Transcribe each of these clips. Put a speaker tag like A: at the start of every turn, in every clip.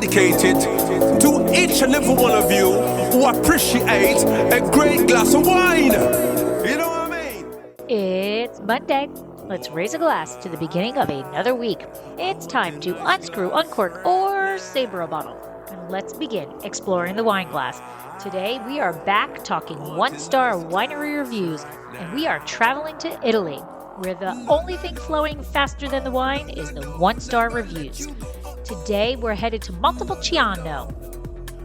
A: dedicated to each and every one of you who appreciate a great glass of wine. You know what I mean?
B: It's Monday. Let's raise a glass to the beginning of another week. It's time to unscrew, uncork, or saber a bottle. And let's begin exploring the wine glass. Today, we are back talking one-star winery reviews, and we are traveling to Italy, where the only thing flowing faster than the wine is the one-star reviews. Today, we're headed to Montepulciano,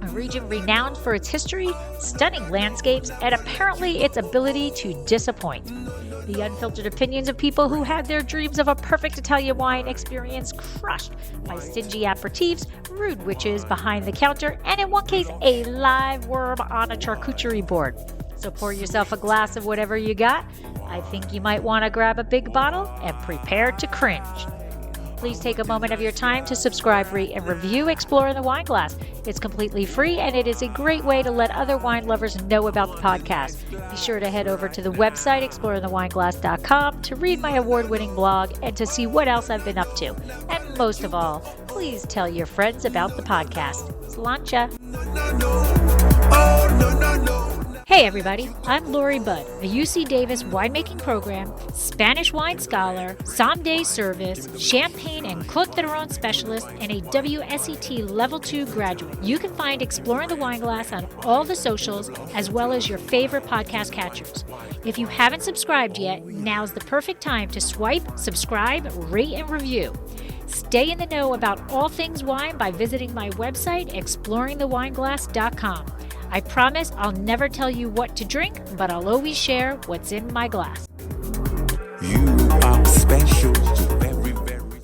B: a region renowned for its history, stunning landscapes, and apparently its ability to disappoint. The unfiltered opinions of people who had their dreams of a perfect Italian wine experience crushed by stingy aperitifs, rude witches behind the counter, and in one case, a live worm on a charcuterie board. So pour yourself a glass of whatever you got. I think you might want to grab a big bottle and prepare to cringe. Please take a moment of your time to subscribe, rate, and review Exploring the Wine Glass. It's completely free, and it is a great way to let other wine lovers know about the podcast. Be sure to head over to the website, exploringthewineglass.com, to read my award-winning blog and to see what else I've been up to. And most of all, please tell your friends about the podcast. Slainte. Hey everybody, I'm Lori Budd, a UC Davis winemaking program, Spanish wine scholar, sommelier service, champagne and Côte d'Aron specialist, and a WSET Level 2 graduate. You can find Exploring the Wine Glass on all the socials, as well as your favorite podcast catchers. If you haven't subscribed yet, now's the perfect time to swipe, subscribe, rate, and review. Stay in the know about all things wine by visiting my website, exploringthewineglass.com. I promise I'll never tell you what to drink, but I'll always share what's in my glass.
A: You are special.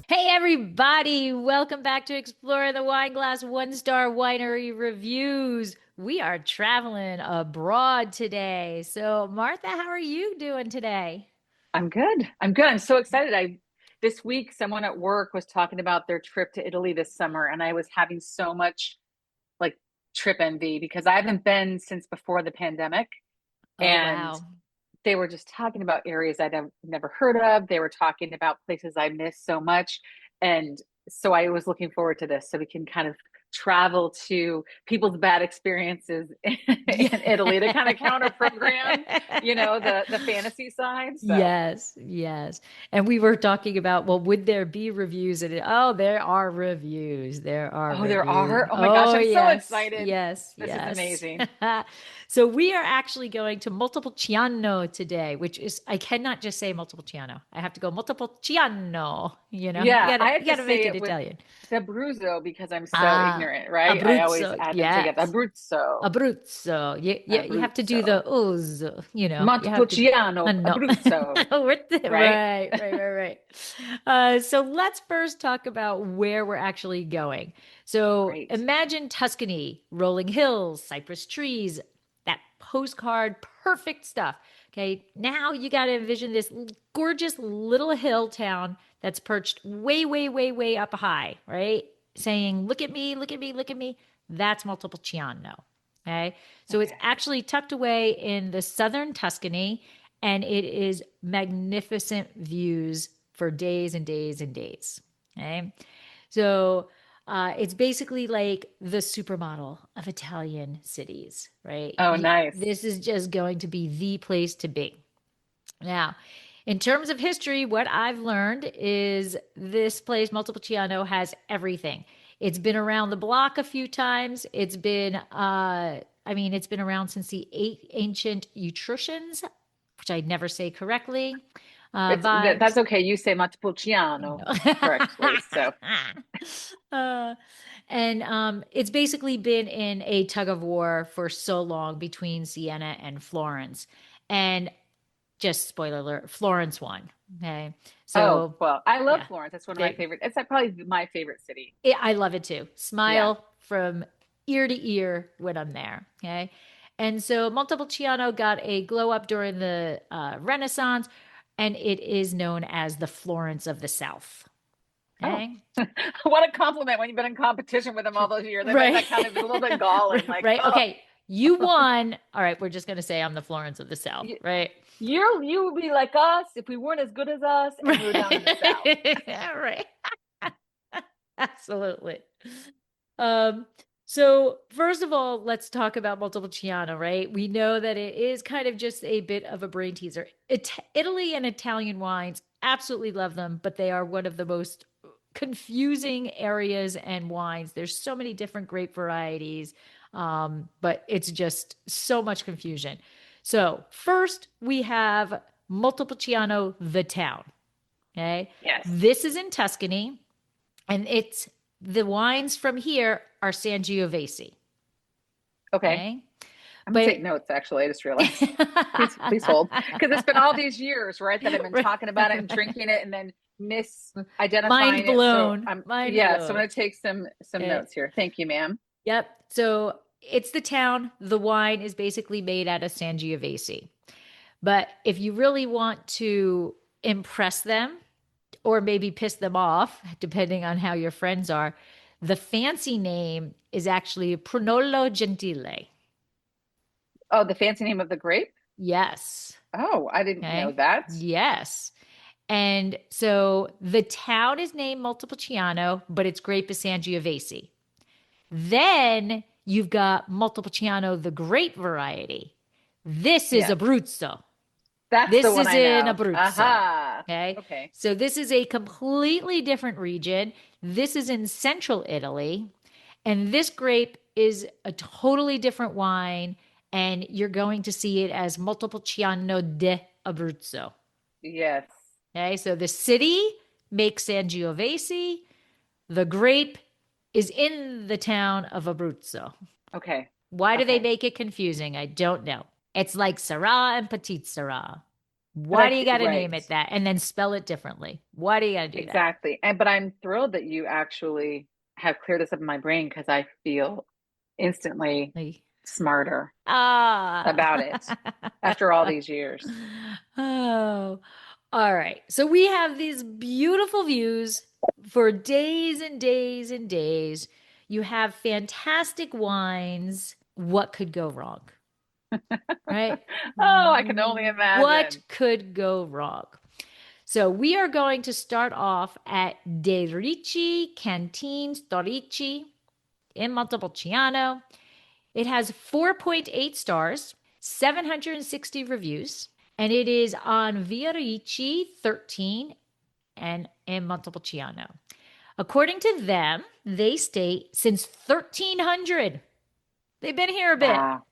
B: Hey everybody, welcome back to Exploring the Wine Glass one-star winery reviews. We are traveling abroad today. So Martha, how are you doing today?
C: I'm good. I'm so excited. This week, someone at work was talking about their trip to Italy this summer, and I was having so much trip envy because I haven't been since before the pandemic.
B: Wow.
C: They were just talking about areas I'd never heard of. They were talking about places I missed so much. And so I was looking forward to this so we can kind of travel to people's bad experiences in Italy to kind of counter program, the fantasy side. So.
B: Yes. And we were talking about, well, would there be reviews? And there are reviews. There are.
C: Oh, there are. Oh my gosh, I'm so excited.
B: Yes.
C: This is amazing.
B: So we are actually going to Montepulciano today, which is, I cannot just say Montepulciano. I have to go Montepulciano,
C: Yeah,
B: you gotta make it Italian.
C: Abruzzo because I'm so ignorant, right?
B: Abruzzo,
C: I always add them together.
B: Abruzzo. You have to do the O's,
C: Montepulciano, Abruzzo.
B: Right. So let's first talk about where we're actually going. So Imagine Tuscany, rolling hills, cypress trees, that postcard, perfect stuff. Okay, now you got to envision this gorgeous little hill town that's perched way, way, way, way up high, right? Saying, look at me, look at me, look at me. That's Montepulciano. Okay, so it's actually tucked away in the southern Tuscany, and it is magnificent views for days and days and days. Okay, so it's basically like the supermodel of Italian cities, right?
C: Oh, nice.
B: This is just going to be the place to be. Now, in terms of history, what I've learned is this place, Montepulciano, has everything. It's been around the block a few times. It's been, it's been around since the ancient Etruscans, which I'd never say correctly.
C: That's okay. You say Montepulciano correctly. So,
B: it's basically been in a tug of war for so long between Siena and Florence, and just spoiler alert, Florence won. Okay, so
C: I love Florence. That's one of my favorite. It's probably my favorite city.
B: I love it too. Smile from ear to ear when I'm there. Okay, and so Montepulciano got a glow up during the Renaissance. And it is known as the Florence of the South. Okay.
C: Oh. What a compliment when you've been in competition with them all those years. That kind of a little bit galling.
B: Okay. You won. All right. We're just going to say I'm the Florence of the South, right?
C: You would be like us if we weren't as good as us and we were down in the South.
B: Yeah, right. Absolutely. Um, so first of all, let's talk about Montepulciano, right? We know that it is kind of just a bit of a brain teaser. Italy and Italian wines, absolutely love them, but they are one of the most confusing areas and wines. There's so many different grape varieties, but it's just so much confusion. So first we have Montepulciano, the town. Okay.
C: Yes.
B: This is in Tuscany, and it's the wines from here are Sangiovese.
C: Okay.
B: Okay.
C: I'm gonna take
B: But
C: notes, actually. I just realized. Please hold. Because it's been all these years, right, that I've been talking about it and drinking it and then
B: mind
C: misidentifying it. So
B: blown.
C: I'm
B: Mind
C: yeah, so I'm
B: blown.
C: gonna take some
B: Okay.
C: notes here. Thank you, ma'am.
B: Yep. So it's the town. The wine is basically made out of Sangiovese. But if you really want to impress them or maybe piss them off, depending on how your friends are, the fancy name is actually Prunello Gentile.
C: Oh, the fancy name of the grape?
B: Yes.
C: Oh, I didn't know
B: Okay.
C: that.
B: Yes. And so the town is named Montepulciano, but its grape is Sangiovese. Then you've got Montepulciano, the grape variety. This is
C: Yeah,
B: Abruzzo.
C: that's the
B: This
C: one
B: is
C: I
B: in
C: know.
B: Abruzzo.
C: Aha.
B: Okay.
C: Okay.
B: So this is a completely different region. This is in central Italy. And this grape is a totally different wine. And you're going to see it as Montepulciano de Abruzzo.
C: Yes.
B: Okay. So the city makes Sangiovese. The grape is in the town of Abruzzo.
C: Okay.
B: Why do they
C: Okay.
B: make it confusing? I don't know. It's like Syrah and Petit Syrah. Why do you got to
C: Right.
B: name it that and then spell it differently? Why do you got to do that?
C: Exactly. And but I'm thrilled that you actually have cleared this up in my brain because I feel instantly
B: Like,
C: smarter
B: ah.
C: about it after all these years.
B: Oh, all right. So we have these beautiful views for days and days and days. You have fantastic wines. What could go wrong? Right?
C: Oh, I can only
B: What
C: imagine.
B: could go wrong? So we are going to start off at De Ricci Canteen Storici in Montepulciano. It has 4.8 stars, 760 reviews, and it is on Via Ricci 13 and in Montepulciano. According to them, they state since 1300, they've been here a bit.
C: Wow.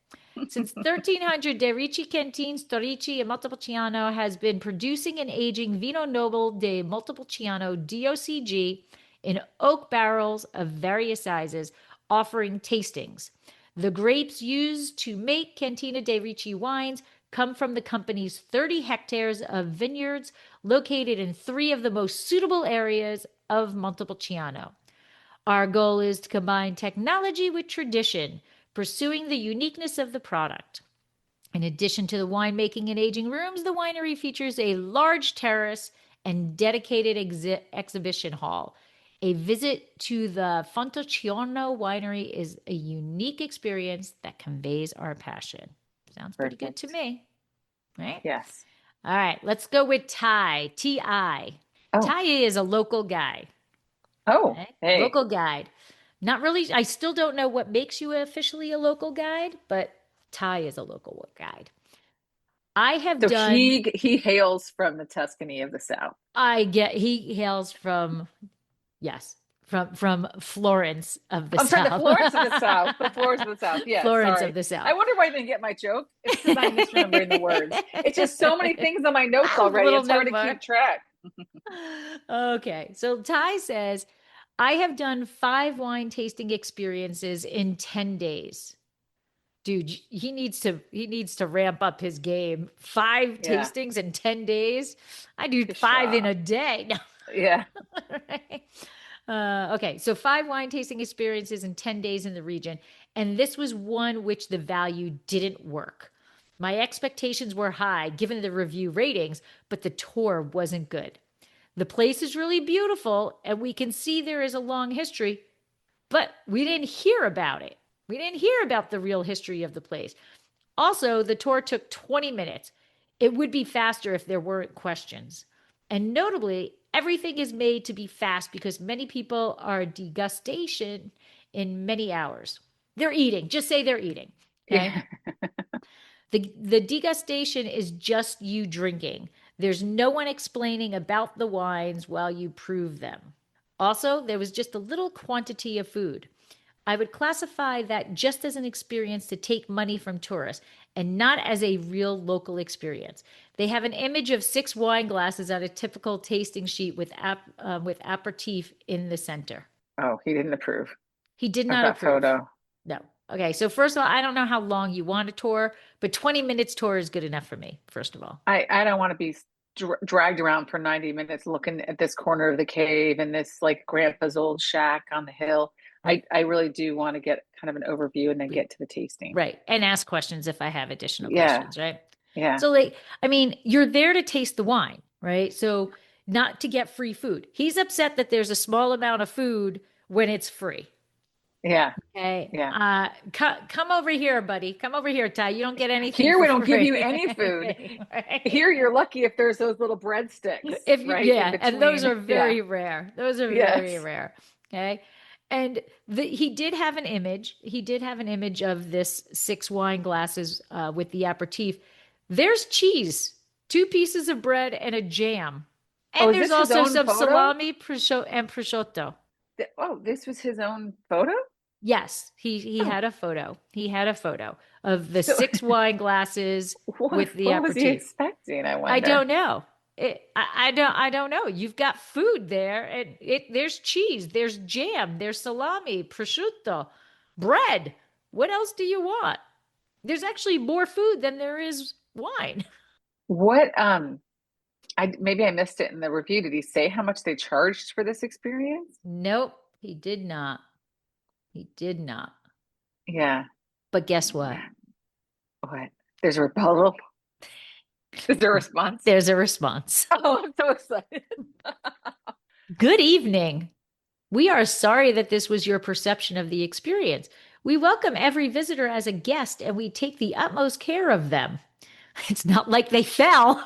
B: Since 1300, De Ricci Canteen Storici in Montepulciano has been producing and aging Vino Nobile de Montepulciano DOCG in oak barrels of various sizes, offering tastings. The grapes used to make Cantina de Ricci wines come from the company's 30 hectares of vineyards located in three of the most suitable areas of Montepulciano. Our goal is to combine technology with tradition, pursuing the uniqueness of the product. In addition to the winemaking and aging rooms, the winery features a large terrace and dedicated exhibition hall. A visit to the Montepulciano winery is a unique experience that conveys our passion. Sounds pretty good to
C: Perfect.
B: me, right?
C: Yes.
B: All right, let's go with Ty. T-I.
C: Oh.
B: Ty is a local guy.
C: Oh,
B: Okay?
C: hey.
B: Local guide. Not really, I still don't know what makes you officially a local guide, but Ty is a local guide. I have
C: So
B: done,
C: he hails from the Tuscany of the South.
B: he hails from, yes, from Florence of the
C: I'm sorry, the
B: South.
C: Florence of the South. The Florence of the South. Yeah,
B: Florence of
C: sorry.
B: the South.
C: I wonder why I didn't get my joke. It's because I'm misremembering the words. It's just so many things on my notes already.
B: Little
C: It's hard to
B: notebook.
C: keep track.
B: Okay, so Ty says, I have done 5 wine tasting experiences in 10 days. Dude, he needs to ramp up his game. 5
C: Yeah.
B: tastings in 10 days. I do 5 in
C: Pshaw.
B: a day. No.
C: Yeah.
B: Okay, so 5 wine tasting experiences in 10 days in the region, and this was one which the value didn't work. My expectations were high given the review ratings, but the tour wasn't good. The place is really beautiful, and we can see there is a long history, but we didn't hear about it. We didn't hear about the real history of the place. Also, the tour took 20 minutes. It would be faster if there weren't questions. And notably, everything is made to be fast because many people are degustation in many hours. They're eating. Just say they're eating. Okay.
C: Yeah.
B: The degustation is just you drinking. There's no one explaining about the wines while you prove them. Also, there was just a little quantity of food. I would classify that just as an experience to take money from tourists and not as a real local experience. They have an image of 6 wine glasses on a typical tasting sheet with aperitif in the center.
C: Oh, he didn't approve
B: He did
C: of
B: not
C: that
B: approve.
C: photo.
B: No. Okay. So, first of all, I don't know how long you want a tour, but 20 minutes tour is good enough for me, first of all.
C: I don't want to be dragged around for 90 minutes looking at this corner of the cave and this like grandpa's old shack on the hill.
B: Right.
C: I really do want to get kind of an overview and then get to the tasting.
B: Right. And ask questions if I have additional
C: Yeah.
B: questions, right?
C: Yeah.
B: So, like, I mean, you're there to taste the wine, right? So, not to get free food. He's upset that there's a small amount of food when it's free.
C: Yeah.
B: Okay.
C: Yeah.
B: Come over here, buddy. Come over here, Ty. You don't get anything.
C: Here
B: for
C: we don't give
B: free.
C: you any food.
B: Right?
C: Here you're lucky if there's those little breadsticks,
B: If you,
C: right?
B: yeah,
C: In
B: and those
C: between.
B: are very
C: Yeah.
B: rare. Those are
C: Yes.
B: very rare. Okay. And he did have an image. He did have an image of this 6 wine glasses with the aperitif. There's cheese, 2 pieces of bread, and a jam.
C: Oh,
B: And
C: is
B: there's
C: this his
B: also
C: own
B: some
C: photo?
B: salami and prosciutto.
C: Oh, this was his own photo?
B: Yes, he had a photo. He had a photo of the
C: So-
B: 6 wine glasses with the
C: What was he
B: aperitif.
C: expecting? I wonder.
B: I don't know. I don't know. You've got food there, and there's cheese, there's jam, there's salami, prosciutto, bread. What else do you want? There's actually more food than there is wine.
C: What maybe I missed it in the review. Did he say how much they charged for this experience?
B: Nope, he did not. He did not.
C: Yeah.
B: But guess what?
C: What? There's a rebuttal. Is there a response?
B: There's a response.
C: Oh, I'm so excited.
B: Good evening. We are sorry that this was your perception of the experience. We welcome every visitor as a guest and we take the utmost care of them. It's not like they fell.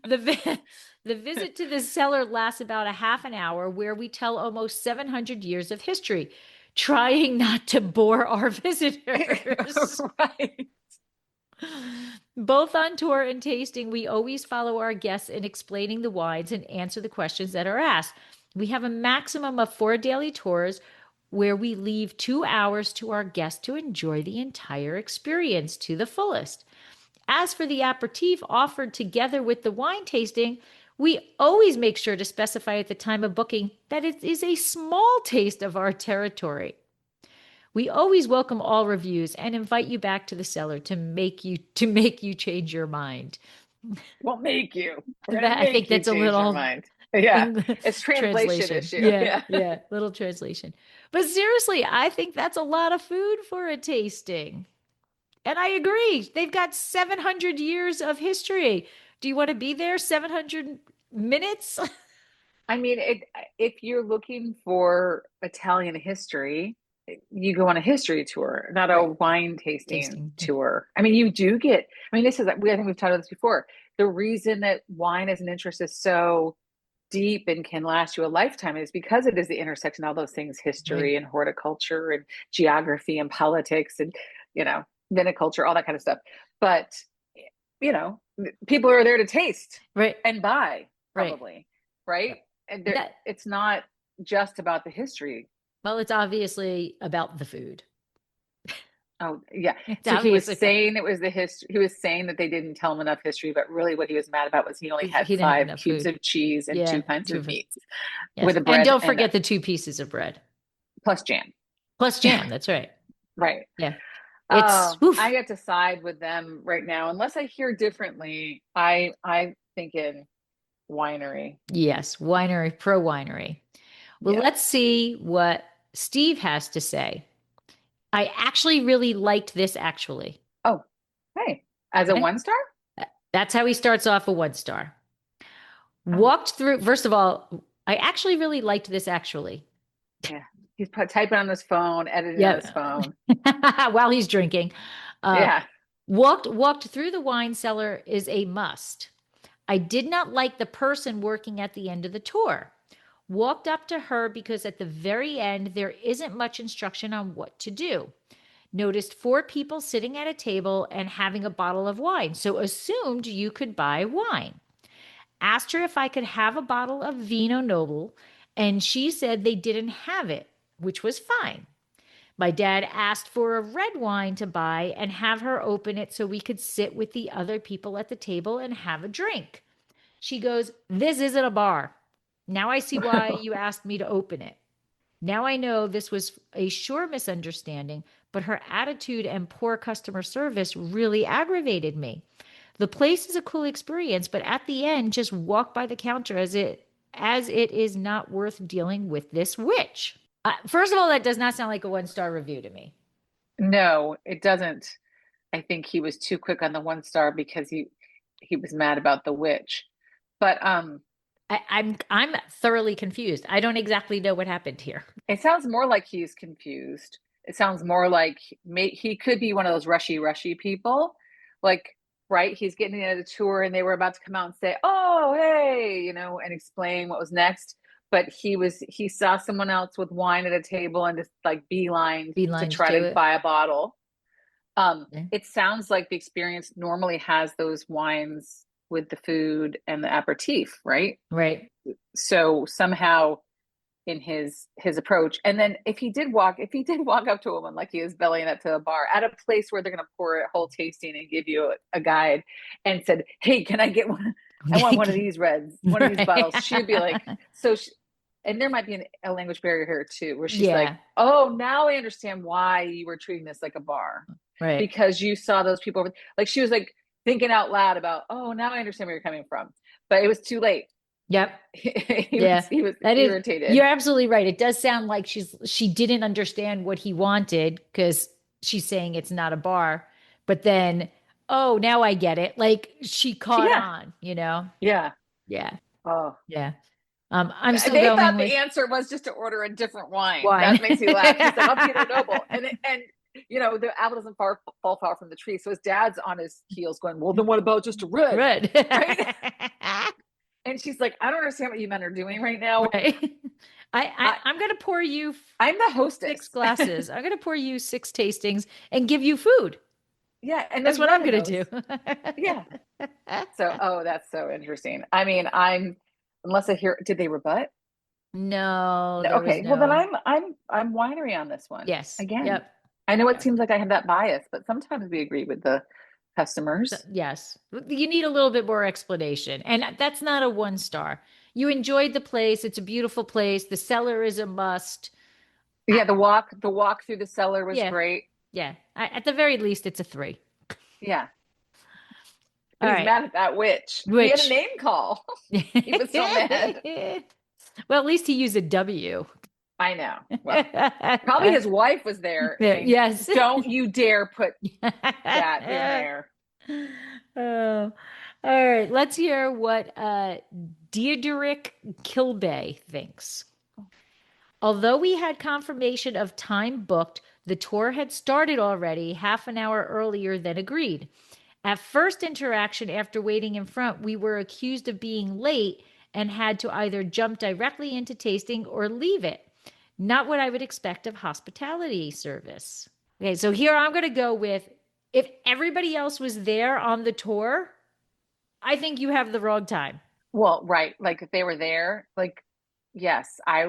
B: The visit to the cellar lasts about a half an hour where we tell almost 700 years of history, trying not to bore our visitors.
C: Right.
B: Both on tour and tasting, we always follow our guests in explaining the wines and answer the questions that are asked. We have a maximum of 4 daily tours where we leave 2 hours to our guests to enjoy the entire experience to the fullest. As for the aperitif offered together with the wine tasting, we always make sure to specify at the time of booking that it is a small taste of our territory. We always welcome all reviews and invite you back to the cellar to make you change your mind.
C: We'll make you.
B: I think that's a little
C: mind. Yeah, it's translation issue.
B: Yeah, little translation. But seriously, I think that's a lot of food for a tasting. And I agree. They've got 700 years of history. Do you want to be there 700 minutes?
C: I mean, if you're looking for Italian history, you go on a history tour, not a wine tasting tour. I mean, you do get, I mean, I think we've talked about this before. The reason that wine as an interest is so deep and can last you a lifetime is because it is the intersection of all those things, history and horticulture and geography and politics and, viniculture, all that kind of stuff. But, people are there to taste and buy probably. Right. And it's not just about the history.
B: Well, it's obviously about the food.
C: Oh, yeah. So he was saying it was the history. He was saying that they didn't tell him enough history, but really what he was mad about was he only had 5 cubes of cheese and 2 kinds of meats with a bread.
B: And don't forget the 2 pieces of bread.
C: Plus jam.
B: That's right.
C: Right.
B: Yeah.
C: I get to side with them right now. Unless I hear differently, I'm thinking winery.
B: Yes, winery, pro winery. Well, let's see what Steve has to say. I actually really liked this, actually.
C: Oh, hey, as a 1 star?
B: That's how he starts off a 1 star. Walked through, first of all, I actually really liked this, actually.
C: Yeah, he's typing on his phone, editing on his phone.
B: While he's drinking. Walked through the wine cellar is a must. I did not like the person working at the end of the tour. Walked up to her because at the very end, there isn't much instruction on what to do. Noticed 4 people sitting at a table and having a bottle of wine, so assumed you could buy wine. Asked her if I could have a bottle of Vino Noble, and she said they didn't have it, which was fine. My dad asked for a red wine to buy and have her open it so we could sit with the other people at the table and have a drink. She goes, "This isn't a bar. Now I see why you asked me to open it. Now I know this was a sure misunderstanding, but her attitude and poor customer service really aggravated me. The place is a cool experience, but at the end, just walk by the counter as it is not worth dealing with this witch." First of all, that does not sound like a 1-star review to me.
C: No, it doesn't. I think he was too quick on the 1 star because he was mad about the witch. But
B: I'm thoroughly confused. I don't exactly know what happened here.
C: it sounds more like he's confused. It sounds more like he could be one of those rushy people. Like, right, he's getting into the tour and they were about to come out and say, "Oh, hey," and explain what was next. But he saw someone else with wine at a table and just like beeline to try to buy a bottle. It sounds like the experience normally has those wines with the food and the aperitif, right?
B: Right.
C: So somehow in his approach, and then if he did walk up to a woman like he was bellying up to a bar at a place where they're going to pour a whole tasting and give you a guide, and said, "Hey, can I get one? I want one of these reds, one of these bottles." She'd be like, and there might be a language barrier here too, where she's like, "Oh, now I understand why you were treating this like a bar,
B: right?
C: Because you saw those people." Like she was like thinking out loud about, "Oh, now I understand where you're coming from," but it was too late.
B: Yep.
C: He was irritated.
B: You're absolutely right. It does sound like she didn't understand what he wanted because she's saying it's not a bar, but then, oh, now I get it. Like she caught on,
C: Yeah.
B: Yeah.
C: Oh.
B: Yeah. I'm still
C: they
B: going
C: thought
B: with
C: the answer was just to order a different wine. That makes me laugh. He's like, "I'll get a noble." And the apple doesn't fall far from the tree. So his dad's on his heels going, "Well, then what about just a red?" Right? And she's like, "I don't understand what you men are doing right now."
B: Right. I'm going to pour you.
C: I'm the hostess.
B: 6 glasses. I'm going to pour you 6 tastings and give you food.
C: Yeah, and
B: that's what I'm going to do.
C: Yeah. So, that's so interesting. I mean, unless I hear, did they rebut?
B: No.
C: Okay. Well, then I'm winery on this one.
B: Yes.
C: Again.
B: Yep.
C: I know it seems like I have that bias, but sometimes we agree with the customers.
B: Yes. You need a little bit more explanation. And that's not a 1-star. You enjoyed the place. It's a beautiful place. The cellar is a must.
C: Yeah, the walk through the cellar was great.
B: Yeah. At the very least, it's a 3.
C: Yeah. He's mad at that witch. He had a name call. He was so mad.
B: Well, at least he used a W.
C: I know. Well, probably his wife was there. Saying,
B: yes.
C: "Don't you dare put that in there."
B: Oh, all right. Let's hear what Diedrich Kilbay thinks. Although we had confirmation of time booked, the tour had started already half an hour earlier than agreed. At first interaction after waiting in front, we were accused of being late and had to either jump directly into tasting or leave it. Not what I would expect of hospitality service. Okay, so here I'm going to go with, if everybody else was there on the tour, I think you have the wrong time.
C: Well, right. Like if they were there, like, yes, I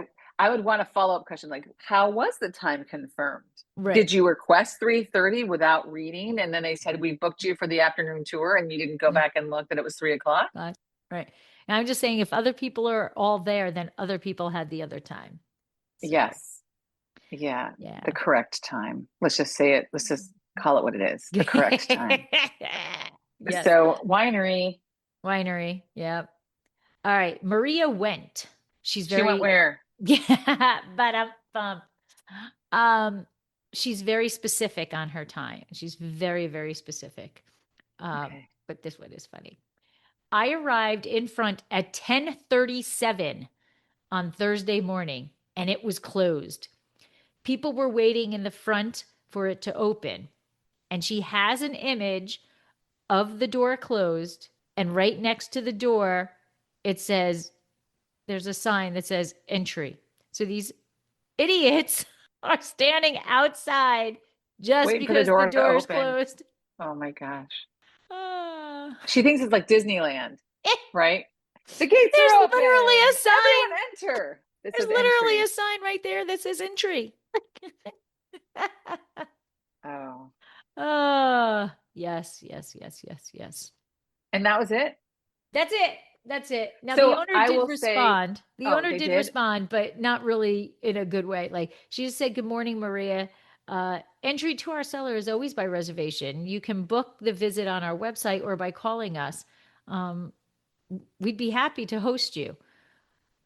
C: would want a follow-up question. Like, how was the time confirmed? Right. Did you request 3:30 without reading? And then they said, "We booked you for the afternoon tour," and you didn't go back and look that it was 3:00?
B: Right. And I'm just saying, if other people are all there, then other people had the other time.
C: So, yes. Yeah. The correct time. Let's just say it. Let's just call it what it is. The correct time. Yes. So winery.
B: Yep. All right. Maria went. She went
C: where?
B: Yeah. But she's very specific on her time. She's very, very specific.
C: Okay.
B: But this one is funny. I arrived in front at 10:37 on Thursday morning, and it was closed. People were waiting in the front for it to open. And she has an image of the door closed, and right next to the door, it says, there's a sign that says entry. So these idiots are standing outside just
C: Waiting for the
B: because the
C: door to
B: door is
C: open.
B: closed.
C: Oh my gosh.
B: Ah.
C: She thinks it's like Disneyland,
B: Eh,
C: right? The gates
B: there's
C: are
B: literally a
C: open.
B: sign.
C: Everyone enter. This
B: There's
C: is
B: literally a
C: entry.
B: sign right there that says entry.
C: Oh.
B: Yes, yes, yes, yes, yes.
C: And that was it?
B: That's it. That's it. Now the
C: So
B: owner
C: I
B: did
C: will say,
B: respond. The
C: oh,
B: owner
C: they
B: did
C: did?
B: respond, but not really in a good way. Like she just said, "Good morning, Maria. Entry to our cellar is always by reservation. You can book the visit on our website or by calling us. Um, we'd be happy to host you."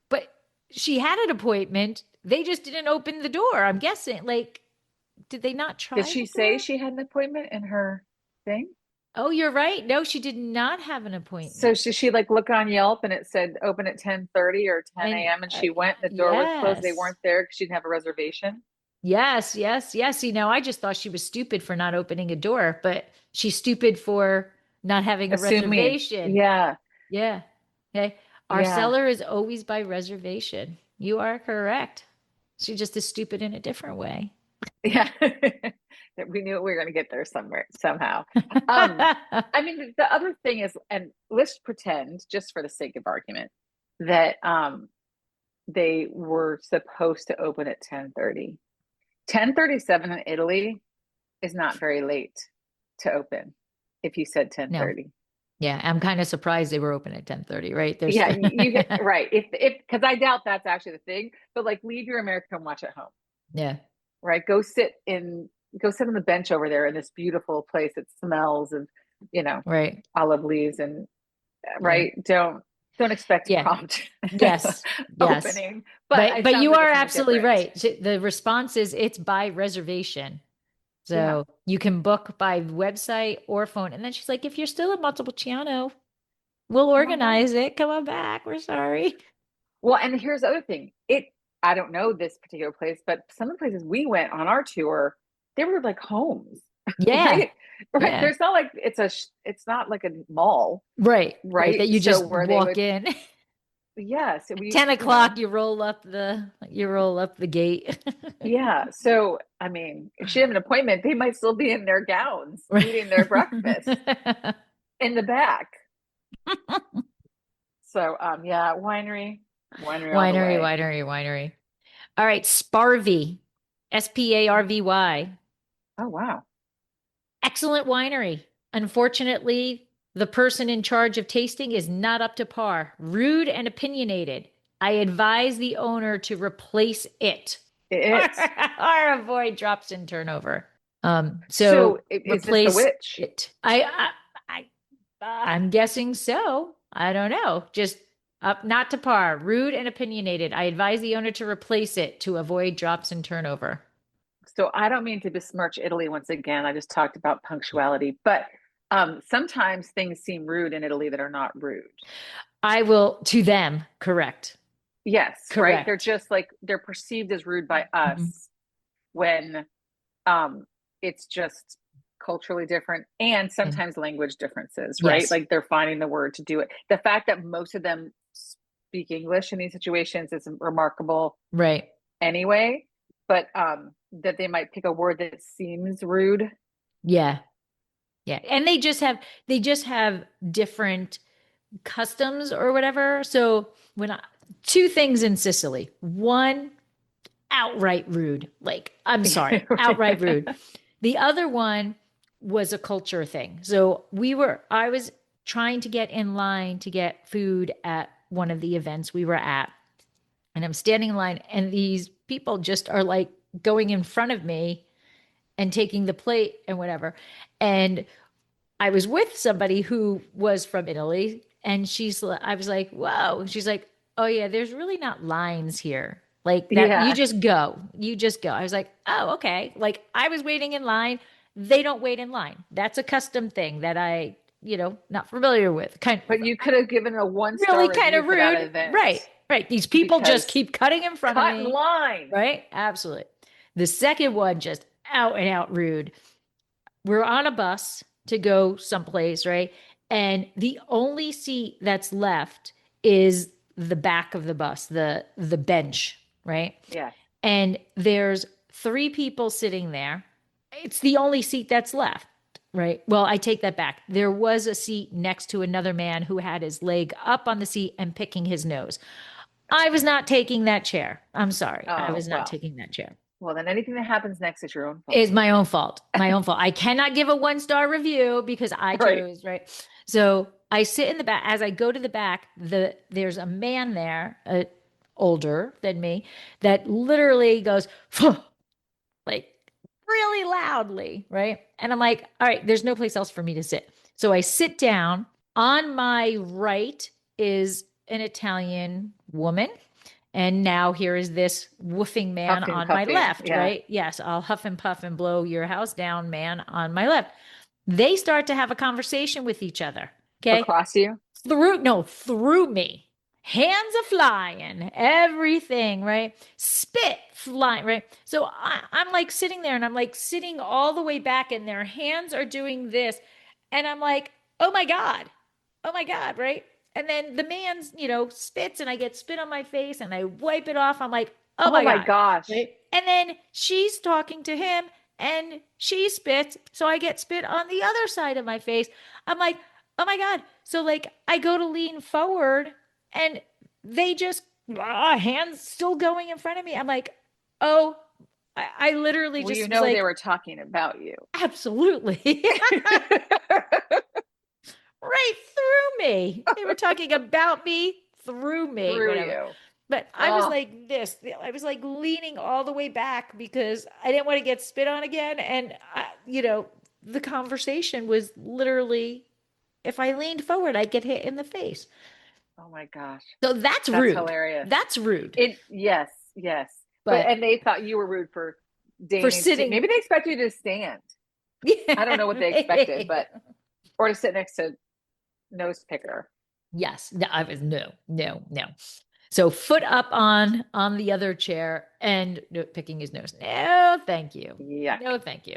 B: But she had an appointment. They just didn't open the door. I'm guessing. Like, did they not
C: Did
B: try
C: she
B: the
C: say
B: door?
C: she had an appointment in her thing?
B: Oh, you're right. No, she did not have an
C: So
B: appointment.
C: she like look on Yelp and it said open at 10:30 or 10
B: And
C: a.m. and she went and the door was closed. They
B: yes.
C: weren't there because she didn't have a reservation.
B: Yes, yes, yes. See, now I just thought she was stupid for not opening a door, but she's stupid for not having a
C: Assuming.
B: reservation.
C: Yeah.
B: Yeah. Okay. Our
C: Yeah.
B: seller is always by reservation. You are correct. She just is stupid in a different way.
C: Yeah. We knew we were going to get there somewhere, somehow. Um, I mean, the other thing is, and let's pretend, just for the sake of argument, that they were supposed to open at 10:30. 10:37 in Italy is not very late to open if you said
B: No.
C: 10:30.
B: Yeah, I'm kind of surprised they were open at 10:30, right? There's
C: Yeah, you get right. If because I doubt that's actually the thing, but like leave your American watch at home,
B: Yeah,
C: right? Go sit on the bench over there in this beautiful place that smells of, you know,
B: right.
C: olive leaves and
B: Yeah.
C: right. Don't expect
B: Yeah.
C: prompt
B: Yes. Yes.
C: opening, but it
B: But
C: sounds
B: you
C: like
B: are
C: it's something
B: absolutely
C: different.
B: right. The response is it's by reservation.
C: Yeah.
B: So you can book by website or phone. And then she's like, if you're still in Montepulciano, we'll
C: Come on back.
B: organize it. Come on back. We're sorry.
C: Well, and here's the other thing. I don't know this particular place, but some of the places we went on our tour, they were like homes,
B: Yeah.
C: right? Right.
B: Yeah.
C: There's not like it's not like a mall,
B: Right. Right.
C: right?
B: That you
C: So
B: just
C: where they
B: walk
C: would,
B: in.
C: yes,
B: 10
C: you know,
B: o'clock, you roll up the gate.
C: yeah. So I mean, if she had an appointment, they might still be in their gowns
B: Right.
C: eating their breakfast in the back. So yeah, winery all the
B: Winery,
C: way.
B: winery, winery. All right. Sparvy. Sparvy.
C: Oh wow.
B: Excellent winery. Unfortunately, the person in charge of tasting is not up to par. Rude and opinionated. I advise the owner to replace it
C: It.
B: or avoid drops in turnover.
C: So
B: So
C: is this the
B: replace
C: witch?
B: it. I'm guessing so. I don't know. Just up, not to par. Rude and opinionated. I advise the owner to replace it to avoid drops in turnover.
C: So I don't mean to besmirch Italy once again. I just talked about punctuality, but sometimes things seem rude in Italy that are not rude.
B: I will to them. Correct.
C: Yes, right? They're
B: Correct.
C: just like they're perceived as rude by
B: Mhm.
C: us when um it's just culturally different and
B: And
C: sometimes language differences, right?
B: yes,
C: Like they're finding the word to do it. The fact that most of them speak English in these situations is remarkable
B: right.
C: anyway, but that they might pick a word that seems rude.
B: Yeah. Yeah. And they just have different customs or whatever. So two things in Sicily. One, outright rude. Like, I'm sorry, outright rude. The other one was a culture thing. So I was trying to get in line to get food at one of the events we were at. And I'm standing in line, and these people just are like going in front of me and taking the plate and whatever. And I was with somebody who was from Italy, and I was like, whoa. She's like, oh, yeah, there's really not lines here. Like that, you
C: Yeah.
B: just go. You just go. I was like, oh, okay. Like I was waiting in line. They don't wait in line. That's a custom thing that not familiar with. Kind
C: But you could have given a one-star
B: really kind
C: review
B: of
C: for that
B: rude.
C: event
B: Right. Right. These people just
C: because
B: keep cutting in front of
C: cut in
B: me.
C: line.
B: Right. Absolutely. The second one, just out and out rude. We're on a bus to go someplace, right? And the only seat that's left is the back of the bus, the bench, right?
C: Yes.
B: And there's three people sitting there. It's the only seat that's left, right? Well, I take that back. There was a seat next to another man who had his leg up on the seat and picking his nose. I was not taking that chair. I'm sorry. I
C: Oh,
B: was not
C: well.
B: taking that chair.
C: Well, then anything that happens next is your own fault.
B: Is my own fault. My own fault. I cannot give a 1-star review because I
C: Right.
B: chose, right? So I sit in the back. As I go to the back, there's a man there, older than me, that literally goes, "Phew," like really loudly, right? And I'm like, all right, there's no place else for me to sit. So I sit down. On my right is an Italian woman. And now here is this woofing man
C: Huffy and
B: on my
C: puffy.
B: left,
C: Yeah.
B: right? Yes, I'll huff and puff and blow your house down, man, on my left. They start to have a conversation with each other. Okay.
C: Across you?
B: Through me. Hands are flying, everything, right? Spit flying, right? So I'm like sitting there and I'm like sitting all the way back and their hands are doing this. And I'm like, oh my God, right? And then the man's, spits and I get spit on my face and I wipe it off. I'm like, oh
C: Oh
B: my
C: my
B: God.
C: gosh.
B: Right? And then she's talking to him and she spits. So I get spit on the other side of my face. I'm like, oh my God. So like I go to lean forward and they just, hands still going in front of me. I'm like, oh, I literally
C: Well,
B: just was like,
C: they were talking about you.
B: absolutely. Right through me. They were talking about me through me,
C: Through
B: whatever.
C: you.
B: But I was
C: Oh,
B: like this. I was like leaning all the way back because I didn't want to get spit on again. And, the conversation was literally, if I leaned forward, I'd get hit in the face.
C: oh my gosh.
B: So that's
C: That's
B: rude.
C: hilarious.
B: That's rude.
C: Yes, yes.
B: But
C: And they thought you were rude for
B: for
C: deigning to
B: sitting,
C: maybe they expect you to stand. I don't know what they expected, but or to sit next to nose picker.
B: yes, no, I was no. So foot up on the other chair and picking his nose. No, thank you.
C: Yuck.
B: No, thank you.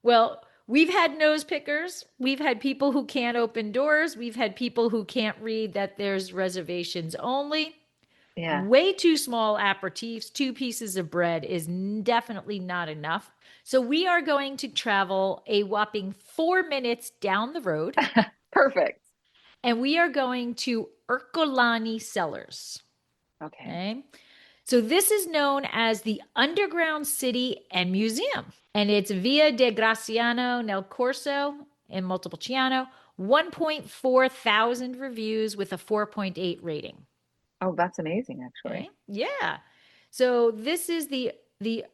B: Well, we've had nose pickers. We've had people who can't open doors. We've had people who can't read that there's reservations only.
C: Yeah.
B: Way too small aperitifs. 2 pieces of bread is definitely not enough. So we are going to travel a whopping 4 minutes down the road.
C: Perfect.
B: And we are going to Ercolani Cellars. Okay. So this is known as the Underground City and Museum. And it's Via de Graziano nel Corso in Montepulciano. 1.4 thousand reviews with a 4.8 rating.
C: Oh, that's amazing, actually.
B: Okay. Yeah. So this is the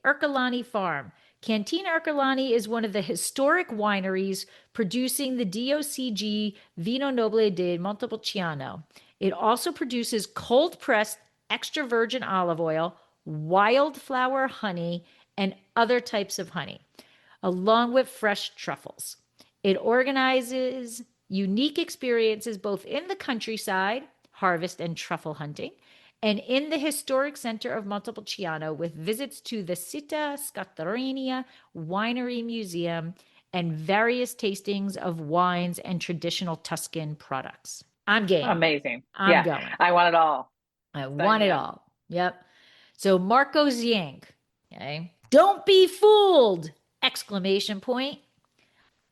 B: Ercolani farm. Cantina Ercolani is one of the historic wineries producing the DOCG Vino Nobile di Montepulciano. It also produces cold-pressed extra virgin olive oil, wildflower honey, and other types of honey, along with fresh truffles. It organizes unique experiences both in the countryside, harvest and truffle hunting, and in the historic center of Montepulciano with visits to the Città Scatarrina Winery Museum and various tastings of wines and traditional Tuscan products. I'm game.
C: Amazing.
B: I'm going.
C: I want it all.
B: I want it all. Yep. So Marco Zienk. Okay. Don't be fooled! Exclamation point.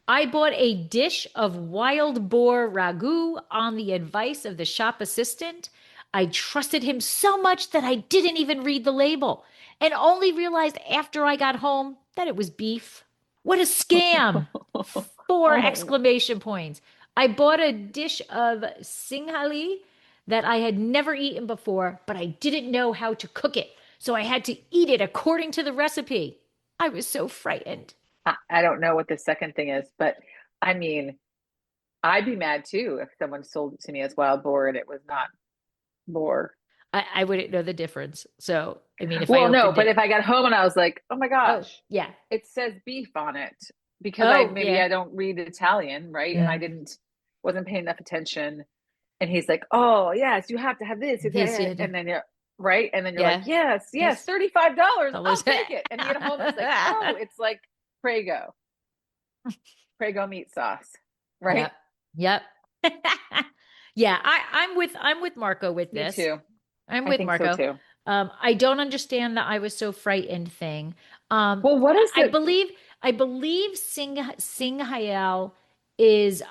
B: I bought a dish of wild boar ragu on the advice of the shop assistant. I trusted him so much that I didn't even read the label and only realized after I got home that it was beef. What a scam! 4 exclamation points. I bought a dish of singhali that I had never eaten before, but I didn't know how to cook it, so I had to eat it according to the recipe. I was so frightened.
C: I don't know what the second thing is, but I mean, I'd be mad too if someone sold it to me as wild boar and it was not boar.
B: I wouldn't know the difference. So, I mean, if
C: I got home and I was like, oh my gosh,
B: yeah,
C: it says beef on it because I don't read Italian, right? And I wasn't paying enough attention. And he's like, oh yes, you have to have this. And then you're right. And then you're like, yes, $35. I'll take it. And you get home, it's like, oh, it's like Prego meat sauce, right?
B: Yep. Yeah, I'm with Marco with this.
C: Me too.
B: I'm
C: I
B: with
C: think so
B: Marco.
C: too.
B: I don't understand the "I was so frightened" thing.
C: Well, what is
B: I
C: it?
B: believe Sing Hayal is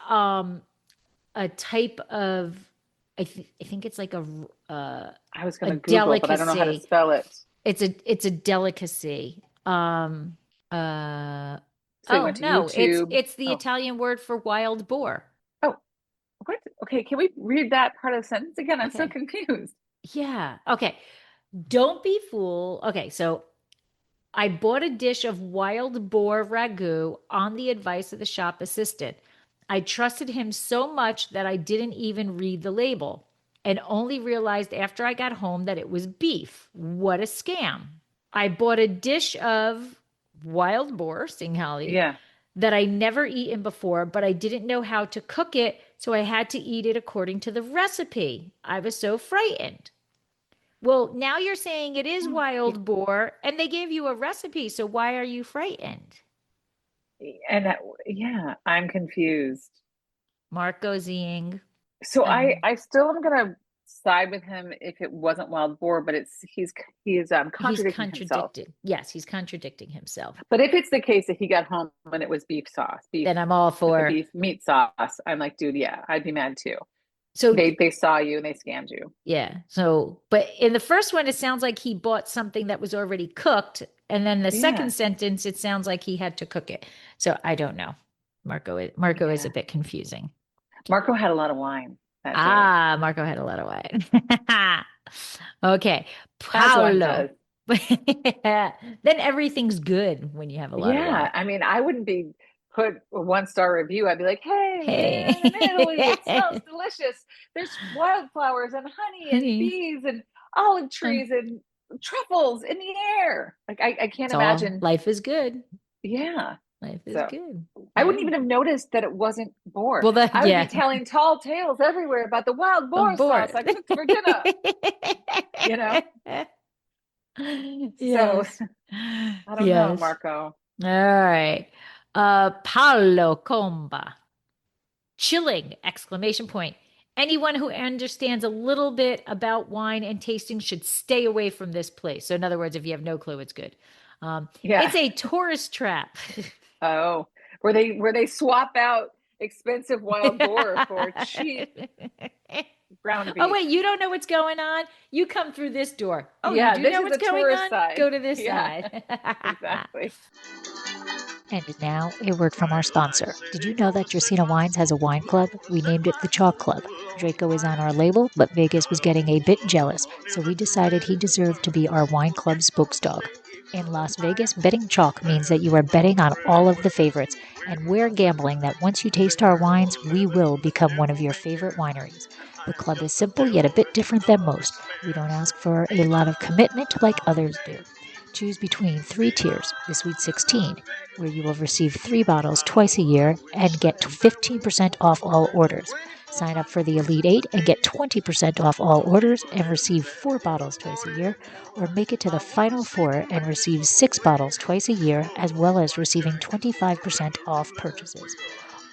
B: a type of I think it's like
C: I was going
B: a
C: to Google, but I don't know how to
B: delicacy.
C: spell it.
B: It's a delicacy. Uh
C: So you
B: oh
C: went to
B: no,
C: YouTube.
B: it's the
C: Oh,
B: Italian word for wild boar.
C: oh, what? Okay, can we read that part of the sentence again? I'm so
B: Okay.
C: confused.
B: Yeah. Okay. Don't be fool. Okay, so I bought a dish of wild boar ragu on the advice of the shop assistant. I trusted him so much that I didn't even read the label and only realized after I got home that it was beef. What a scam. I bought a dish of wild boar, singhali,
C: Yeah.
B: that I never eaten before, but I didn't know how to cook it, so I had to eat it according to the recipe. I was so frightened. Well, now you're saying it is
C: Okay.
B: wild boar and they gave you a recipe, so why are you frightened?
C: And yeah, I'm confused.
B: Marco Zing.
C: So
B: Um,
C: I still am gonna side with him if it wasn't wild boar, but he's
B: he's
C: contradicting himself.
B: contradicting. Yes, he's contradicting himself.
C: But if it's the case that he got home and it was beef sauce, beef
B: Then I'm all for.
C: beef meat sauce, I'm like, dude, yeah, I'd be mad too.
B: So
C: They saw you and they scammed you.
B: yeah. So, but in the first one, it sounds like he bought something that was already cooked, and then the second
C: Yeah,
B: sentence, it sounds like he had to cook it. So I don't know. Marco is a
C: yeah.
B: bit confusing.
C: Marco had a lot of wine that day,
B: Ah, Marco had a lot of wine. Okay,
C: as one does.
B: Paolo. Then everything's good when you have a lot of wine.
C: Yeah, I mean, I wouldn't be put a one-star review. I'd be like, hey,
B: Hey.
C: man, in Italy, it smells delicious. There's wildflowers and honey and
B: Honey,
C: bees and olive
B: uh,
C: trees and truffles in the air. Like, I can't
B: it's all
C: imagine.
B: life is good.
C: Yeah.
B: Life is
C: So
B: good.
C: I
B: Yeah.
C: wouldn't even have noticed that it wasn't boar.
B: Well,
C: I would be
B: yeah,
C: telling tall tales everywhere about the wild
B: I'm
C: boar sauce
B: bored.
C: I cooked for dinner, you know? So
B: Yes.
C: I don't know,
B: Yes.
C: Marco.
B: All right. Paolo Comba. Chilling! Exclamation point. Anyone who understands a little bit about wine and tasting should stay away from this place. So, in other words, if you have no clue, it's good.
C: Yeah.
B: It's a tourist trap.
C: Oh, where they swap out expensive wild boar for cheap ground
B: Oh,
C: beef.
B: wait, you don't know what's going on? You come through this door. Oh, you
C: Yeah,
B: do
C: this
B: know
C: is
B: what's
C: the
B: going
C: tourist
B: on?
C: side.
B: Go to this
C: Yeah,
B: side.
C: exactly.
B: And now, a word from our sponsor. Did you know that Dracaena Wines has a wine club? We named it the Chalk Club. Draco is on our label, but Vegas was getting a bit jealous, so we decided he deserved to be our wine club spokesdog. In Las Vegas, betting chalk means that you are betting on all of the favorites, and we're gambling that once you taste our wines, we will become one of your favorite wineries. The club is simple yet a bit different than most. We don't ask for a lot of commitment like others do. Choose between three tiers: the Sweet 16, where you will receive 3 bottles twice a year and get 15% off all orders. Sign up for the Elite 8 and get 20% off all orders and receive 4 bottles twice a year, or make it to the Final Four and receive 6 bottles twice a year, as well as receiving 25% off purchases.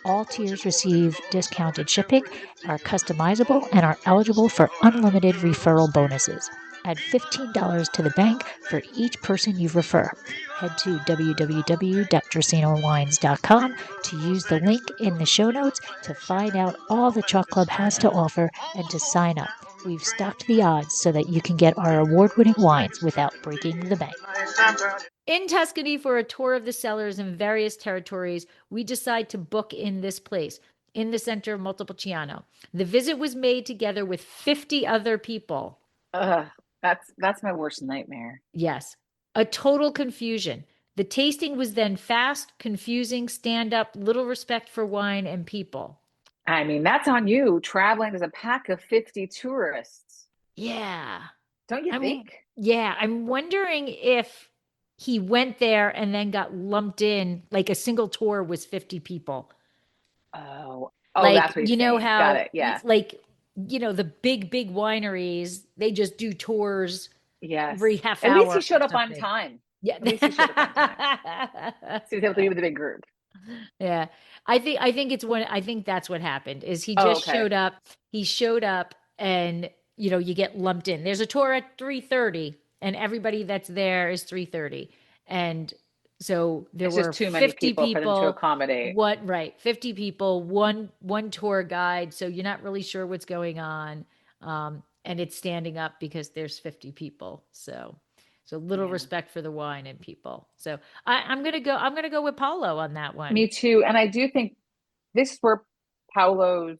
B: All tiers receive discounted shipping, are customizable, and are eligible for unlimited referral bonuses. Add $15 to the bank for each person you refer. Head to www.dracenowines.com to use the link in the show notes to find out all the Chalk Club has to offer and to sign up. We've stocked the odds so that you can get our award-winning wines without breaking the bank. In Tuscany for a tour of the cellars in various territories, we decide to book in this place in the center of Montepulciano. The visit was made together with 50 other people.
C: Ugh, that's my worst nightmare.
B: Yes, a total confusion. The tasting was then fast, confusing, stand up, little respect for wine and people.
C: I mean, that's on you traveling as a pack of 50 tourists.
B: Yeah.
C: Don't you
B: I'm
C: think?
B: yeah, I'm wondering if he went there and then got lumped in like a single tour was 50 people.
C: Oh,
B: Like,
C: that's what he's
B: you know
C: saying. Got
B: how
C: it. Yeah.
B: like the big wineries, they just do tours
C: Yes.
B: every half
C: At least he
B: hour or
C: showed up on
B: something.
C: time.
B: Yeah.
C: At least he showed up on time. So he was able to be with the big group.
B: Yeah. I think that's what happened is he
C: Oh,
B: just
C: okay.
B: showed up. He showed up and you get lumped in. There's a tour at 3:30 and everybody that's there is 3:30. And so there
C: It's
B: were
C: just too many
B: 50
C: people for them to
B: people.
C: accommodate.
B: What, right, 50 people, one tour guide, so you're not really sure what's going on. And it's standing up because there's 50 people. So little
C: Yeah.
B: respect for the wine and people. So I'm gonna go with Paulo on that one.
C: Me too. And I do think this is where Paolo's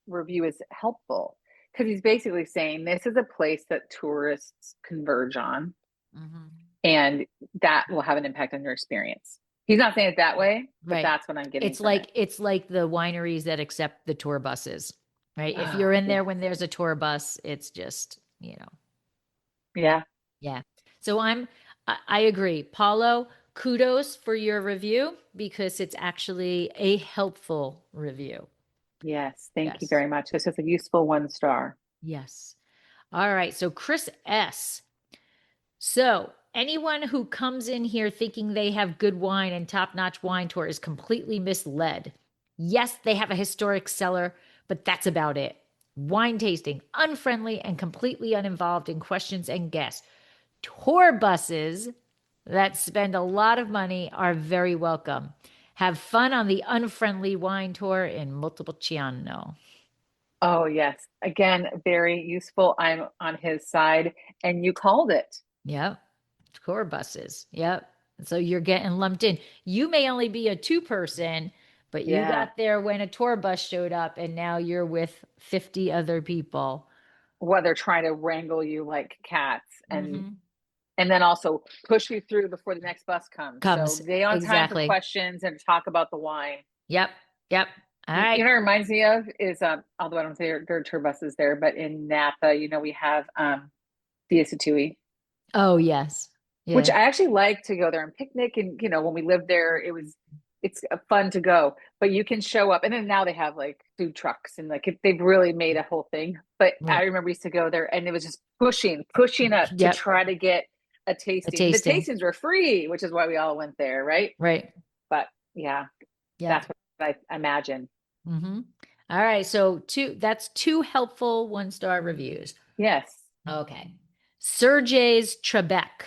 C: review is helpful because he's basically saying this is a place that tourists converge on
B: Hmm.
C: and that will have an impact on your experience. He's not saying it that way, but
B: Right.
C: that's what I'm getting
B: It's
C: from
B: like
C: it.
B: it's like the wineries that accept the tour buses, right? If you're
C: Oh,
B: in there
C: yes.
B: when there's a tour bus, it's just,
C: Yeah.
B: yeah. So I agree. Paulo, kudos for your review because it's actually a helpful review.
C: Yes. Thank you
B: Yes.
C: very much. This is a useful 1 star.
B: Yes. All right. So Chris S. So anyone who comes in here thinking they have good wine and top-notch wine tour is completely misled. Yes, they have a historic cellar, but that's about it. Wine tasting, unfriendly and completely uninvolved in questions and guests. Tour buses that spend a lot of money are very welcome. Have fun on the unfriendly wine tour in Montepulciano.
C: Oh, yes. Again, very useful. I'm on his side, and you called it.
B: Yep. Tour buses. Yep. So you're getting lumped in. You may only be a two-person, but you
C: Yeah.
B: got there when a tour bus showed up and now you're with 50 other people.
C: While they're trying to wrangle you like cats
B: Hmm.
C: and then also push you through before the next bus comes. So
B: Comes.
C: they don't have time for
B: Exactly.
C: questions and talk about the wine.
B: Yep. Yep. All
C: You
B: right.
C: know what it reminds me of is although I don't say there are tour buses there, but in Napa, we have the Isatui,
B: Oh, yes.
C: which
B: Yeah.
C: I actually like to go there and picnic. And when we lived there, it's fun to go. But you can show up, and then now they have like food trucks and like they've really made a whole thing. But I
B: Right.
C: remember we used to go there, and it was just pushing up to
B: Yep.
C: try to get a
B: A
C: tasting. The
B: tasting.
C: tastings were free, which is why we all went there, right?
B: Right.
C: But yeah,
B: Yep.
C: that's what I imagine.
B: Hmm. All right. So that's two helpful one-star reviews.
C: Yes.
B: Okay. Sergei's Trebek.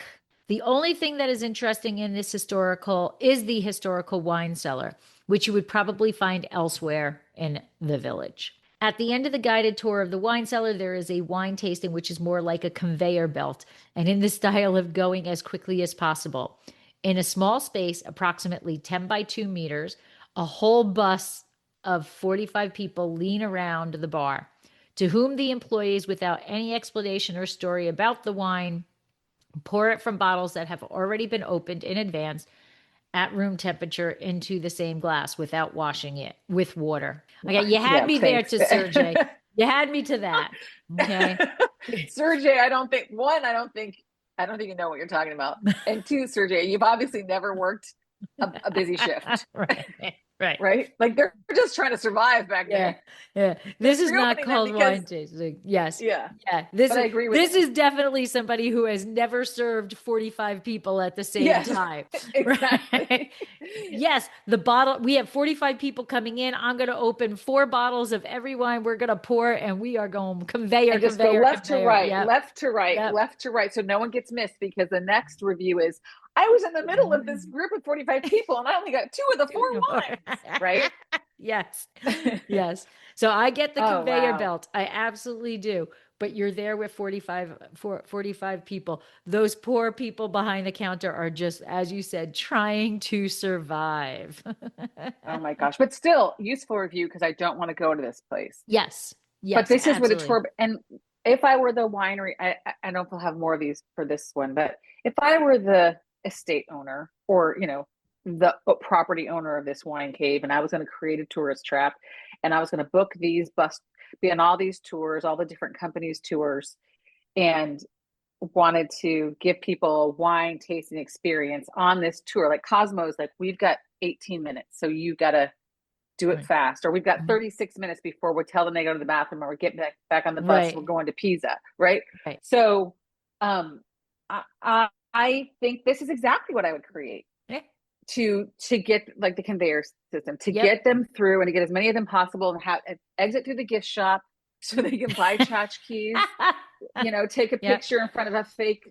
B: The only thing that is interesting in this historical is the historical wine cellar, which you would probably find elsewhere in the village. At the end of the guided tour of the wine cellar, there is a wine tasting, which is more like a conveyor belt and in the style of going as quickly as possible. In a small space, approximately 10 by 2 meters, a whole bus of 45 people lean around the bar, to whom the employees, without any explanation or story about the wine, pour it from bottles that have already been opened in advance at room temperature into the same glass without washing it with water. Okay, you had
C: Yeah,
B: me there
C: thanks.
B: to Sergey. You had me to that. Okay.
C: Sergey, I don't think you know what you're talking about. And two, Sergey, you've obviously never worked a busy shift.
B: Right. Right.
C: Right? Like they're just trying to survive back
B: Yeah.
C: there.
B: Yeah.
C: They're
B: This is not
C: reopening them
B: called
C: because
B: wine tasting. Yes.
C: yeah,
B: Yeah. This
C: but I
B: is
C: agree with
B: this
C: him.
B: is definitely somebody who has never served 45 people at the same
C: Yes,
B: time. Right?
C: exactly.
B: Yes, the bottle, we have 45 people coming in. I'm going to open 4 bottles of every wine we're going to pour, and we are going conveyor,
C: And just go
B: conveyor,
C: left to
B: conveyor.
C: right,
B: Yep.
C: left to right,
B: Yep.
C: left to right. So no one gets missed because the next review is I was in the middle of this group of 45 people and I only got two of the four wines, right?
B: Yes. Yes. So I get the
C: Oh,
B: conveyor
C: wow.
B: belt. I absolutely do. But you're there with 45 people. Those poor people behind the counter are just, as you said, trying to survive.
C: Oh my gosh. But still, useful review because I don't want to go to this place.
B: Yes.
C: But
B: Yes,
C: this is where the
B: absolutely.
C: tour, and if I were the winery, I don't know if we'll have more of these for this one, but if I were the estate owner or, the property owner of this wine cave and I was going to create a tourist trap and I was going to book these be on all these tours, all the different companies' tours, and wanted to give people a wine tasting experience on this tour, like Cosmo's, like we've got 18 minutes, so you got to do it
B: Right.
C: fast, or we've got
B: Mhm.
C: 36 minutes before we tell them they go to the bathroom, or we're getting back on the bus, we're
B: Right.
C: going to Pisa, right?
B: Right.
C: So um I think this is exactly what I would create
B: Yeah.
C: to get like the conveyor system to
B: Yep.
C: get them through and to get as many of them possible and have exit through the gift shop, so they can buy tchotchkes, take a
B: Yep.
C: picture in front of a fake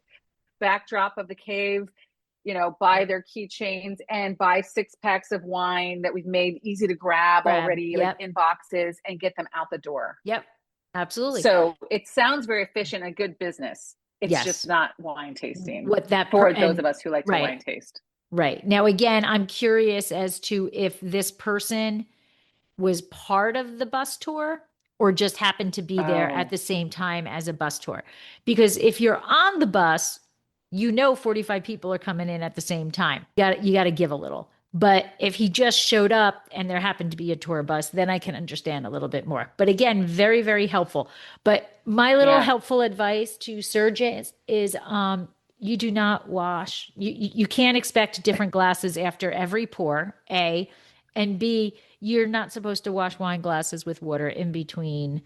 C: backdrop of the cave, buy their keychains and buy 6 packs of wine that we've made easy to grab already, like
B: Yep.
C: in boxes, and get them out the door.
B: Yep. Absolutely.
C: So it sounds very efficient and good business. It's just
B: Yes.
C: not wine tasting
B: What that
C: for those
B: and
C: of us who like to
B: right.
C: wine taste.
B: Right. Now again, I'm curious as to if this person was part of the bus tour or just happened to be there at
C: Oh,
B: the same time as a bus tour. Because if you're on the bus, 45 people are coming in at the same time. You got to give a little. But if he just showed up and there happened to be a tour bus, then I can understand a little bit more. But again, very, very helpful. But my little
C: yeah.
B: helpful advice to surgeons is you do not wash. You can't expect different glasses after every pour, A. And B, you're not supposed to wash wine glasses with water in between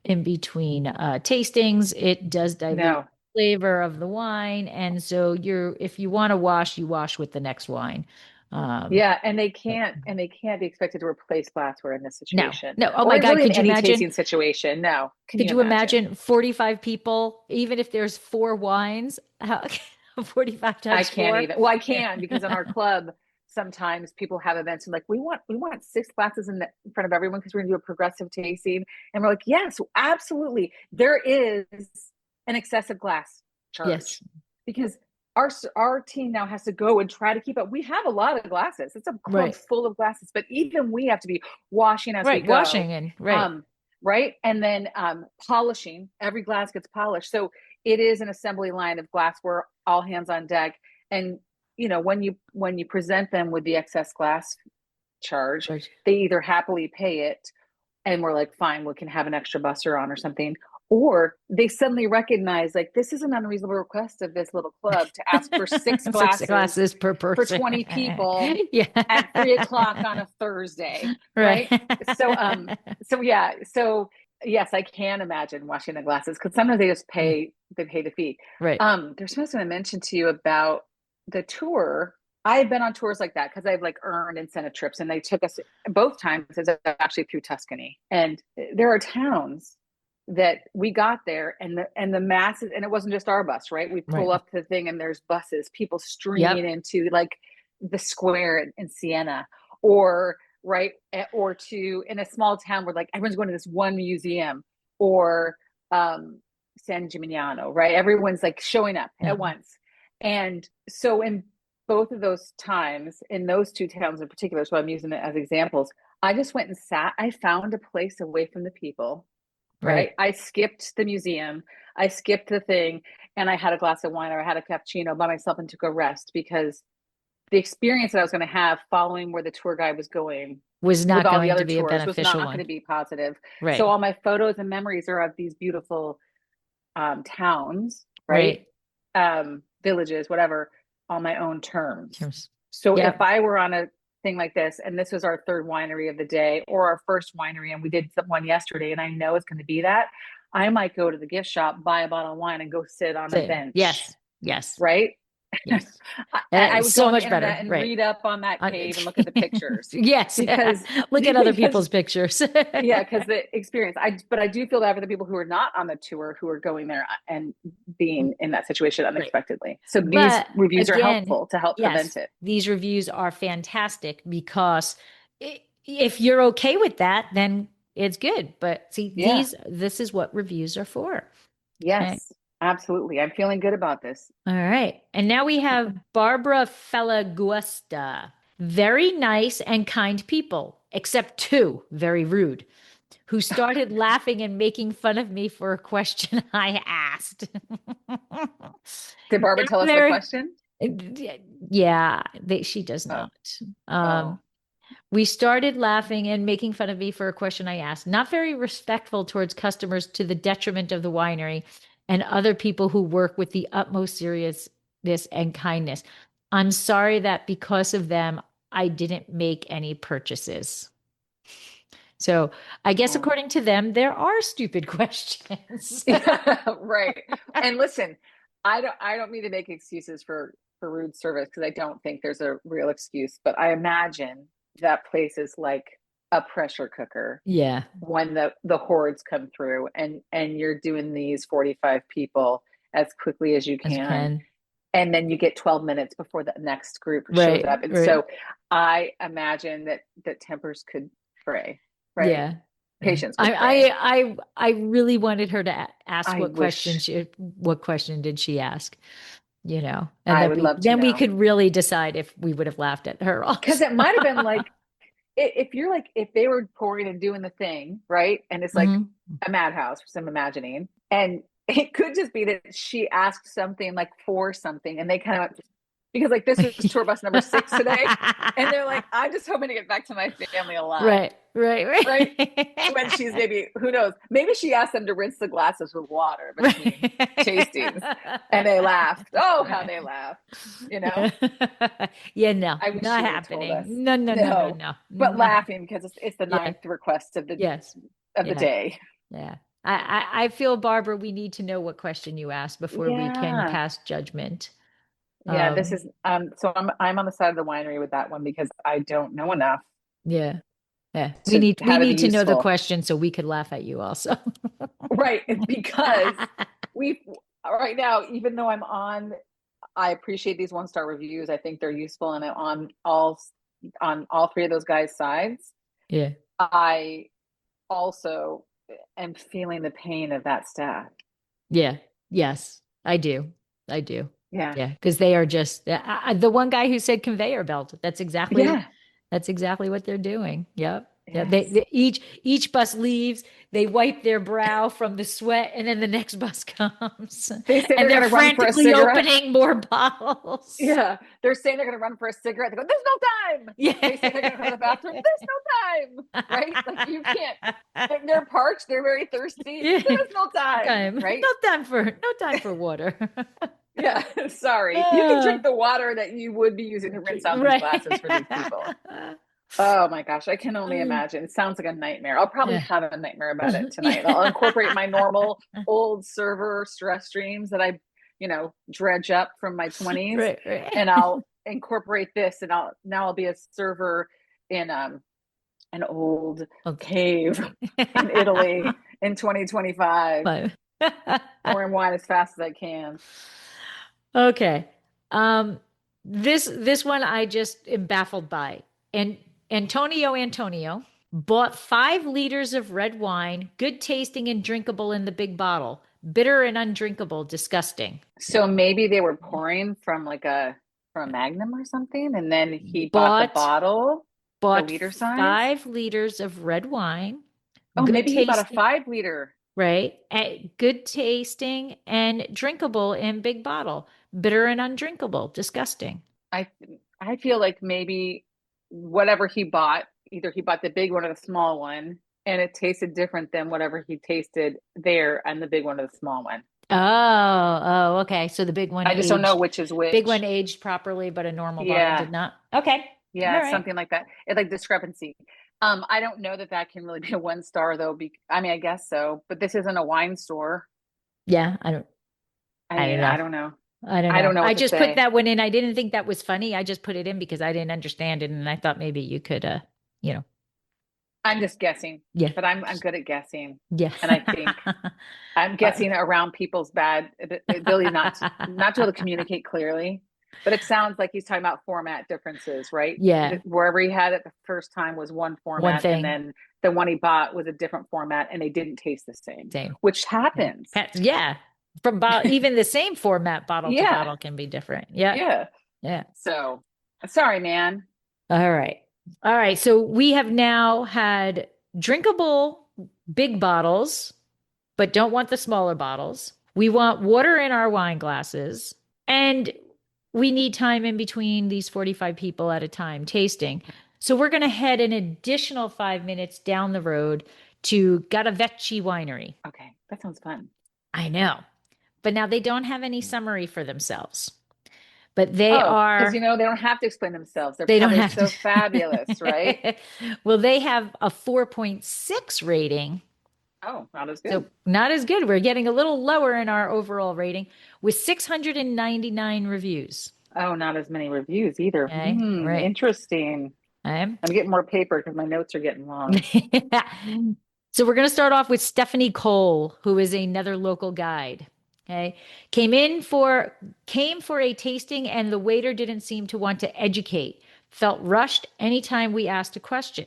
B: tastings. It does dilute
C: No.
B: flavor of the wine, and so if you want to wash, you wash with the next wine. Um,
C: Yeah, and they can't be expected to replace glassware in this
B: no,
C: situation,
B: no. Oh
C: or
B: my God,
C: really in
B: could you
C: any
B: imagine?
C: tasting situation. No, can
B: Could
C: you
B: you
C: imagine?
B: imagine 45 people, even if there's four wines? 45
C: I
B: times
C: can't
B: four?
C: even. Well, I can, because in our club, sometimes people have events and like, we want 6 glasses in front of everyone because we're gonna do a progressive tasting, and we're like, yes, absolutely. There is an excessive glass
B: Yes.
C: charge because our team now has to go and try to keep up. We have a lot of glasses. It's a club
B: Right.
C: full of glasses, but even we have to be washing as we
B: Right.
C: go.
B: Washing and right.
C: Um, right, and then polishing. Every glass gets polished, so it is an assembly line of glassware, all hands on deck. And when you present them with the excess glass charge,
B: Right.
C: they either happily pay it, and we're like, fine, we can have an extra busser on or something, or they suddenly recognize, like, this is an unreasonable request of this little club to ask for six
B: 6 glasses
C: glasses
B: per
C: for
B: person.
C: 20 people
B: Yeah.
C: at 3 o'clock on a Thursday,
B: Right.
C: right? So yeah, so yes, I can imagine washing the glasses, because sometimes they pay the fee.
B: Right.
C: There's something I mentioned to you about the tour. I've been on tours like that because I've like earned incentive trips, and they took us both times is actually through Tuscany. And there are towns that we got there, and the masses, and it wasn't just our bus, right? We
B: Right.
C: pull up the thing and there's buses, people
B: Yep.
C: streaming into like the square in Siena, or right, or to in a small town where like everyone's going to this one museum, or San Gimignano, right? Everyone's like showing up
B: Yeah.
C: at once. And so in both of those times, in those two towns in particular, so I'm using it as examples, I just went and sat. I found a place away from the people, right?
B: Right.
C: I skipped the museum, I skipped the thing, and I had a glass of wine or I had a cappuccino by myself and took a rest, because the experience that I was going to have following where the tour guide was going
B: Was
C: with
B: not
C: all the
B: going to
C: other
B: be a
C: tours was
B: beneficial
C: not going
B: one.
C: to be positive. So
B: Right.
C: all my photos and memories are of these beautiful towns, right?
B: Right.
C: Villages, whatever, on my own terms.
B: Terms.
C: So if
B: Yep.
C: I were on a thing like this, and this was our third winery of the day, or our first winery, and we did one yesterday, and I know it's going to be that, I might go to the gift shop, buy a bottle of wine, and go sit on a
B: Same.
C: bench,
B: Yes. Yes.
C: right?
B: Yes.
C: I would go
B: So
C: on the
B: much better.
C: internet and
B: Right.
C: read up on that
B: Uh,
C: cave and look at the pictures,
B: yes.
C: because
B: Look at other
C: because
B: people's pictures.
C: yeah, because the experience. But I do feel bad for the people who are not on the tour, who are going there and being in that situation
B: Right.
C: unexpectedly. So these
B: But
C: reviews are
B: again,
C: helpful to help prevent
B: yes,
C: it.
B: these reviews are fantastic because if you're okay with that, then it's good. But see,
C: Yeah.
B: this is what reviews are for. Okay.
C: Yes, absolutely. I'm feeling good about this.
B: All right. And now we have Barbara Felaguesta. Very nice and kind people, except two, very rude, who started laughing and making fun of me for a question I asked.
C: Did Barbara
B: Not
C: tell us the
B: very,
C: question?
B: yeah, she does
C: Oh,
B: not. Um,
C: oh.
B: we started laughing and making fun of me for a question I asked. Not very respectful towards customers, to the detriment of the winery and other people who work with the utmost seriousness and kindness. I'm sorry that because of them, I didn't make any purchases. So I guess
C: Oh.
B: according to them, there are stupid questions.
C: Yeah, right. And listen, I don't mean to make excuses for rude service, because I don't think there's a real excuse, but I imagine that place is like a pressure cooker
B: Yeah.
C: when the hordes come through, and you're doing these 45 people as quickly as you
B: As you
C: can,
B: can.
C: and then you get 12 minutes before the next group shows
B: Right.
C: up. And
B: Right.
C: so I imagine that tempers could fray, right?
B: Yeah. Yeah.
C: Patience could fray.
B: I really wanted her to ask
C: I wish
B: what question did she ask, and
C: I
B: then
C: would love to
B: we
C: know,
B: could really decide if we would have laughed at her
C: because
B: also.
C: it might have been like, if you're like, if they were pouring and doing the thing, right? And it's like
B: Mhm.
C: a madhouse, for some imagining. And it could just be that she asked something like for something, and they kind of, because like this is tour bus number 6 today. And they're like, I'm just hoping to get back to my family alive.
B: Right, right,
C: Right.
B: right.
C: When she's maybe, who knows, maybe she asked them to rinse the glasses with water between tastings, and they laughed. Oh, how they laughed, you know?
B: Yeah, no,
C: I wish
B: not
C: she would have told us.
B: happening. No, no, no, no,
C: No,
B: no.
C: but
B: Not hap-
C: laughing because it's the
B: Yeah,
C: ninth request
B: yes.
C: of the
B: Yeah,
C: day.
B: yeah. I feel, Barbara, we need to know what question you asked before we can
C: Yeah.
B: pass judgment.
C: Yeah, this
B: Um,
C: is so I'm on the side of the winery with that one because I don't know enough
B: yeah, yeah.
C: to
B: We
C: how to be
B: need to know the
C: useful.
B: question so we could laugh at you also.
C: Right. Because we right now, even though I appreciate these 1-star reviews. I think they're useful, and I'm on all three of those guys' sides.
B: Yeah.
C: I also am feeling the pain of that staff.
B: Yeah. Yes, I do. I do.
C: Yeah.
B: Yeah, because they are just the one guy who said conveyor belt.
C: Yeah.
B: That's exactly what they're doing. Yep. Yeah.
C: Yes.
B: Each bus leaves, they wipe their brow from the sweat, and then the next bus comes,
C: They say
B: and
C: they're
B: they're
C: going to run for a
B: frantically
C: cigarette.
B: opening more bottles.
C: Yeah. They're saying they're going to run for a cigarette. They go, there's no time. They say they're going to go to the bathroom.
B: Yeah.
C: There's no time. Right? Like you can't. They're parched. They're very thirsty.
B: Yeah.
C: There's no time.
B: Time.
C: Right?
B: No time for water.
C: Yeah. Sorry. You can
B: Oh,
C: drink the water that you would be using to rinse out these glasses for these people.
B: right.
C: Oh my gosh, I can only imagine. It sounds like a nightmare. I'll probably
B: Yeah.
C: have a nightmare about it tonight. I'll
B: Yeah.
C: incorporate my normal old server stress dreams that I, dredge up from my 20s,
B: Right, right.
C: and I'll incorporate this, and I'll be a server in an old
B: Okay.
C: cave in Italy in 2025,
B: Fine.
C: pouring wine as fast as I can.
B: Okay. Um, this one I just am baffled by. And Antonio bought 5 liters of red wine, good tasting and drinkable in the big bottle, bitter and undrinkable, disgusting.
C: So maybe they were pouring from a Magnum or something, and then he bought the
B: Bought
C: bottle, the
B: bought
C: liter size.
B: 5 liters of red wine,
C: Oh,
B: good
C: maybe he bought a
B: tasting,
C: 5 liter.
B: right? Good tasting and drinkable in big bottle, bitter and undrinkable, disgusting.
C: I I feel like maybe whatever he bought, either he bought the big one or the small one, and it tasted different than whatever he tasted there and the big one or the small one.
B: Okay. So the
C: I just don't know which is
B: big one
C: which.
B: aged properly, but a normal bottle did
C: Yeah,
B: not. Okay. All
C: yeah,
B: right.
C: something like that. It's like discrepancy. I don't know that can really be a 1-star though. I mean, I guess so, but this isn't a wine store.
B: Yeah.
C: I
B: I don't
C: mean,
B: know.
C: I don't know.
B: I don't
C: I
B: know.
C: don't know
B: I
C: what to
B: just put
C: say.
B: that one in. I didn't think that was funny. I just put it in because I didn't understand it. And I thought maybe you could, you know,
C: I'm just guessing,
B: yeah.
C: but I'm good at guessing,
B: Yeah.
C: and I think I'm
B: Uh,
C: guessing around people's bad ability not to be able to communicate clearly. But it sounds like he's talking about format differences, right?
B: yeah.
C: Wherever he had it the first time was one
B: One
C: format, and
B: thing.
C: then the one he bought was a different format, and they didn't taste the same,
B: Same.
C: which
B: Yeah.
C: happens.
B: Yeah. From bottle, even the same format bottle to
C: Yeah,
B: bottle can be different. Yeah.
C: yeah.
B: Yeah.
C: So sorry, man.
B: All right. All right. So we have now had drinkable big bottles, but don't want the smaller bottles. We want water in our wine glasses, and we need time in between these 45 people at a time tasting. So we're going to head an additional 5 minutes down the road to Witchy Winery.
C: Okay, that sounds fun.
B: I know. But now they don't have any summary for themselves. But they
C: Oh, because
B: are,
C: they don't have to explain themselves. They're
B: they don't
C: probably
B: have
C: so fabulous, right?
B: to. Well, they have a 4.6 rating.
C: Oh, not as
B: So
C: good.
B: not as good. We're getting a little lower in our overall rating with 699 reviews.
C: Oh, not as many reviews either.
B: Okay. Right.
C: Interesting.
B: I'm
C: I'm getting more paper because my notes are getting long.
B: So we're going to start off with Stephanie Cole, who is another local guide. Okay. Came for a tasting and the waiter didn't seem to want to educate. Felt rushed anytime we asked a question.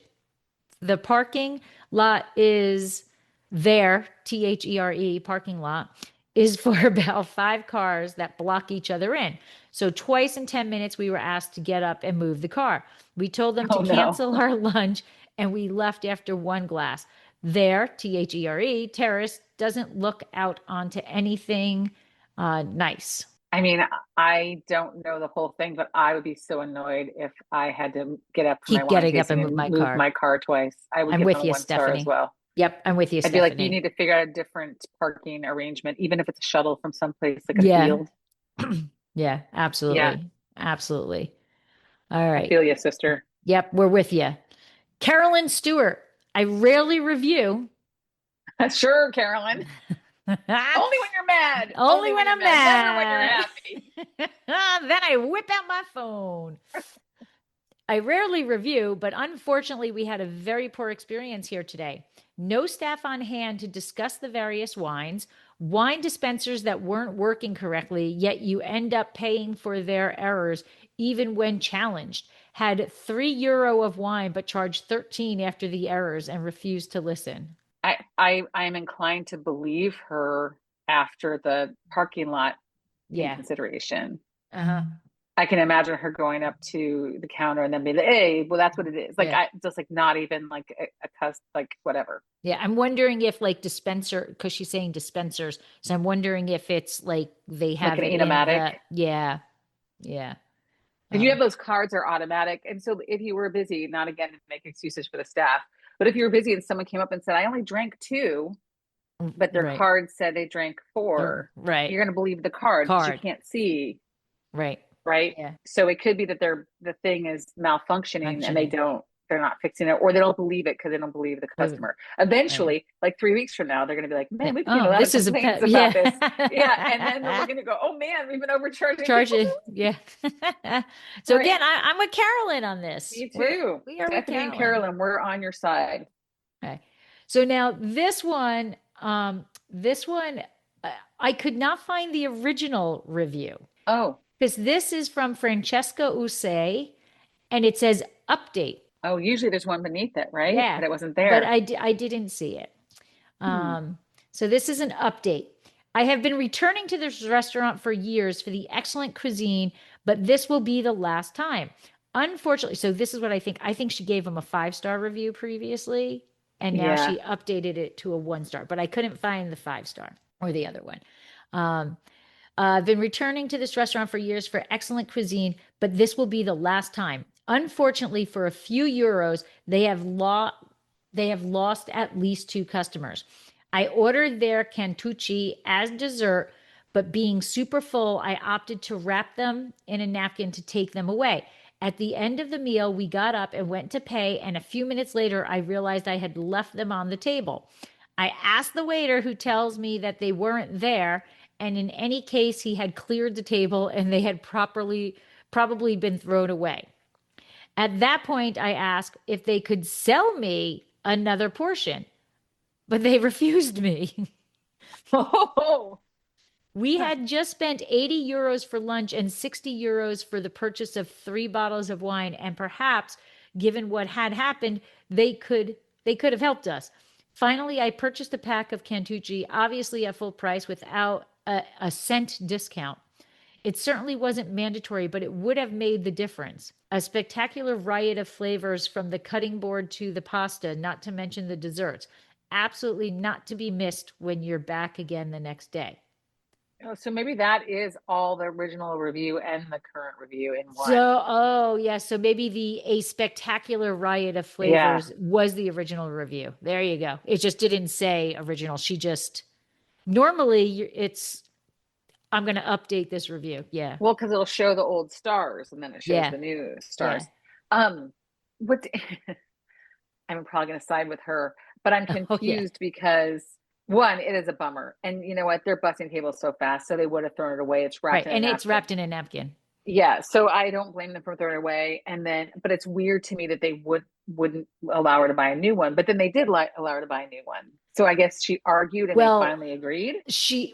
B: The parking lot is there, THERE, parking lot, is for about 5 cars that block each other in. So twice in 10 minutes, we were asked to get up and move the car. We told them to
C: Oh no.
B: cancel our lunch and we left after one glass. There, THERE, terrace doesn't look out onto anything nice.
C: I mean, I don't know the whole thing, but I would be so annoyed if I had to get up for my
B: Keep
C: wine
B: getting up and
C: tasting
B: move
C: and
B: my
C: move
B: car.
C: my car twice. I would
B: I'm
C: give them
B: with
C: a
B: you,
C: 1 star as
B: Stephanie.
C: well.
B: Yep, I'm with you,
C: I'd be like, you
B: Stephanie.
C: need to figure out a different parking arrangement, even if it's a shuttle from someplace like a
B: Yeah.
C: field.
B: Yeah,
C: Yeah,
B: absolutely. Absolutely. All
C: I
B: right.
C: feel you, sister.
B: Yep, we're with you. Carolyn Stewart. I rarely review.
C: Sure, Carolyn. Only when you're mad.
B: Only
C: Only when
B: when
C: you're
B: I'm
C: mad. Never when you're
B: mad.
C: happy.
B: Then I whip out my phone. I rarely review, but unfortunately, we had a very poor experience here today. No staff on hand to discuss the various wines, wine dispensers that weren't working correctly, yet you end up paying for their errors even when challenged. Had €3 of wine, but charged 13 after the errors and refused to listen.
C: I'm inclined to believe her after the parking lot in
B: Yeah.
C: consideration.
B: Uh-huh.
C: I can imagine her going up to the counter and then be like, "Hey, well, that's what it is." Like,
B: Yeah.
C: I just like not even like a cuss, like whatever.
B: Yeah, I'm wondering if like dispenser, because she's saying dispensers. So I'm wondering if it's like they
C: Like
B: have
C: an
B: it in
C: automatic.
B: the, yeah, yeah.
C: Because you
B: Um,
C: have those cards are automatic. And so if you were busy, not again to make excuses for the staff, but if you were busy and someone came up and said, "I only drank 2," but their
B: right.
C: card said they drank 4,
B: Right.
C: you're going to believe the card because you
B: Card.
C: can't see,
B: Right.
C: right?
B: Yeah.
C: So it could be that the thing is malfunctioning and
B: Functioning.
C: they're not fixing it, or they don't believe it because they don't believe the
B: Right.
C: customer. Eventually, like 3 weeks from now, they're going to be like, "Man, we've getting a
B: Oh,
C: lot of
B: this is a
C: complaints
B: pet.
C: about this." Yeah, and then we're
B: Yeah.
C: going to go, "Oh man, we've been overcharging
B: Charge
C: people."
B: it. Yeah. So
C: Right.
B: again, I'm with Carolyn on this.
C: Me too.
B: We are with
C: Stephanie and
B: Carolyn.
C: Carolyn, we're on your side.
B: Okay. So now this one, I could not find the original review
C: Oh,
B: because this is from Francesca Usay and it says update.
C: oh, usually there's one beneath it, right?
B: Yeah,
C: But it wasn't
B: but
C: there.
B: I didn't see it.
C: Hmm.
B: So this is an update. I have been returning to this restaurant for years for the excellent cuisine, but this will be the last time. Unfortunately, so this is what I think. I think she gave him a 5 star review previously, and now
C: Yeah.
B: she updated it to a 1 star, but I couldn't find the 5 star or the other one. Um, I've been returning to this restaurant for years for excellent cuisine, but this will be the last time. Unfortunately, for a few euros, they have lost at least 2 customers. I ordered their cantucci as dessert, but being super full, I opted to wrap them in a napkin to take them away. At the end of the meal, we got up and went to pay, and a few minutes later, I realized I had left them on the table. I asked the waiter, who tells me that they weren't there, and in any case, he had cleared the table and they had probably been thrown away. At that point, I asked if they could sell me another portion, but they refused me.
C: Oh,
B: We had just spent €80 for lunch and €60 for the purchase of 3 bottles of wine, and perhaps, given what had happened, they could have helped us. Finally, I purchased a pack of Cantucci, obviously at full price without a cent discount. It certainly wasn't mandatory, but it would have made the difference. A spectacular riot of flavors from the cutting board to the pasta, not to mention the desserts. Absolutely not to be missed when you're back again the next day.
C: oh, so maybe that is all the original review and the current review in one.
B: So, oh, yeah. So maybe the A Spectacular Riot of
C: Yeah.
B: Flavors was the original review. There you go. It just didn't say original. She just, normally it's, I'm going to update this review. Yeah.
C: Well, because it'll show the old stars and then it shows
B: Yeah.
C: the new
B: Yeah.
C: stars. What I'm probably going to side with her, but I'm
B: Oh, yeah.
C: confused because one, it is a bummer. And you know what? They're busting tables so fast, so they would have thrown it away. It's
B: Right.
C: wrapped in a
B: And it's
C: napkin.
B: wrapped in a napkin.
C: Yeah, so I don't blame them for throwing it away. And then, but it's weird to me that they wouldn't allow her to buy a new one. But then they did allow her to buy a new one. So I guess she argued and they
B: Well,
C: finally agreed.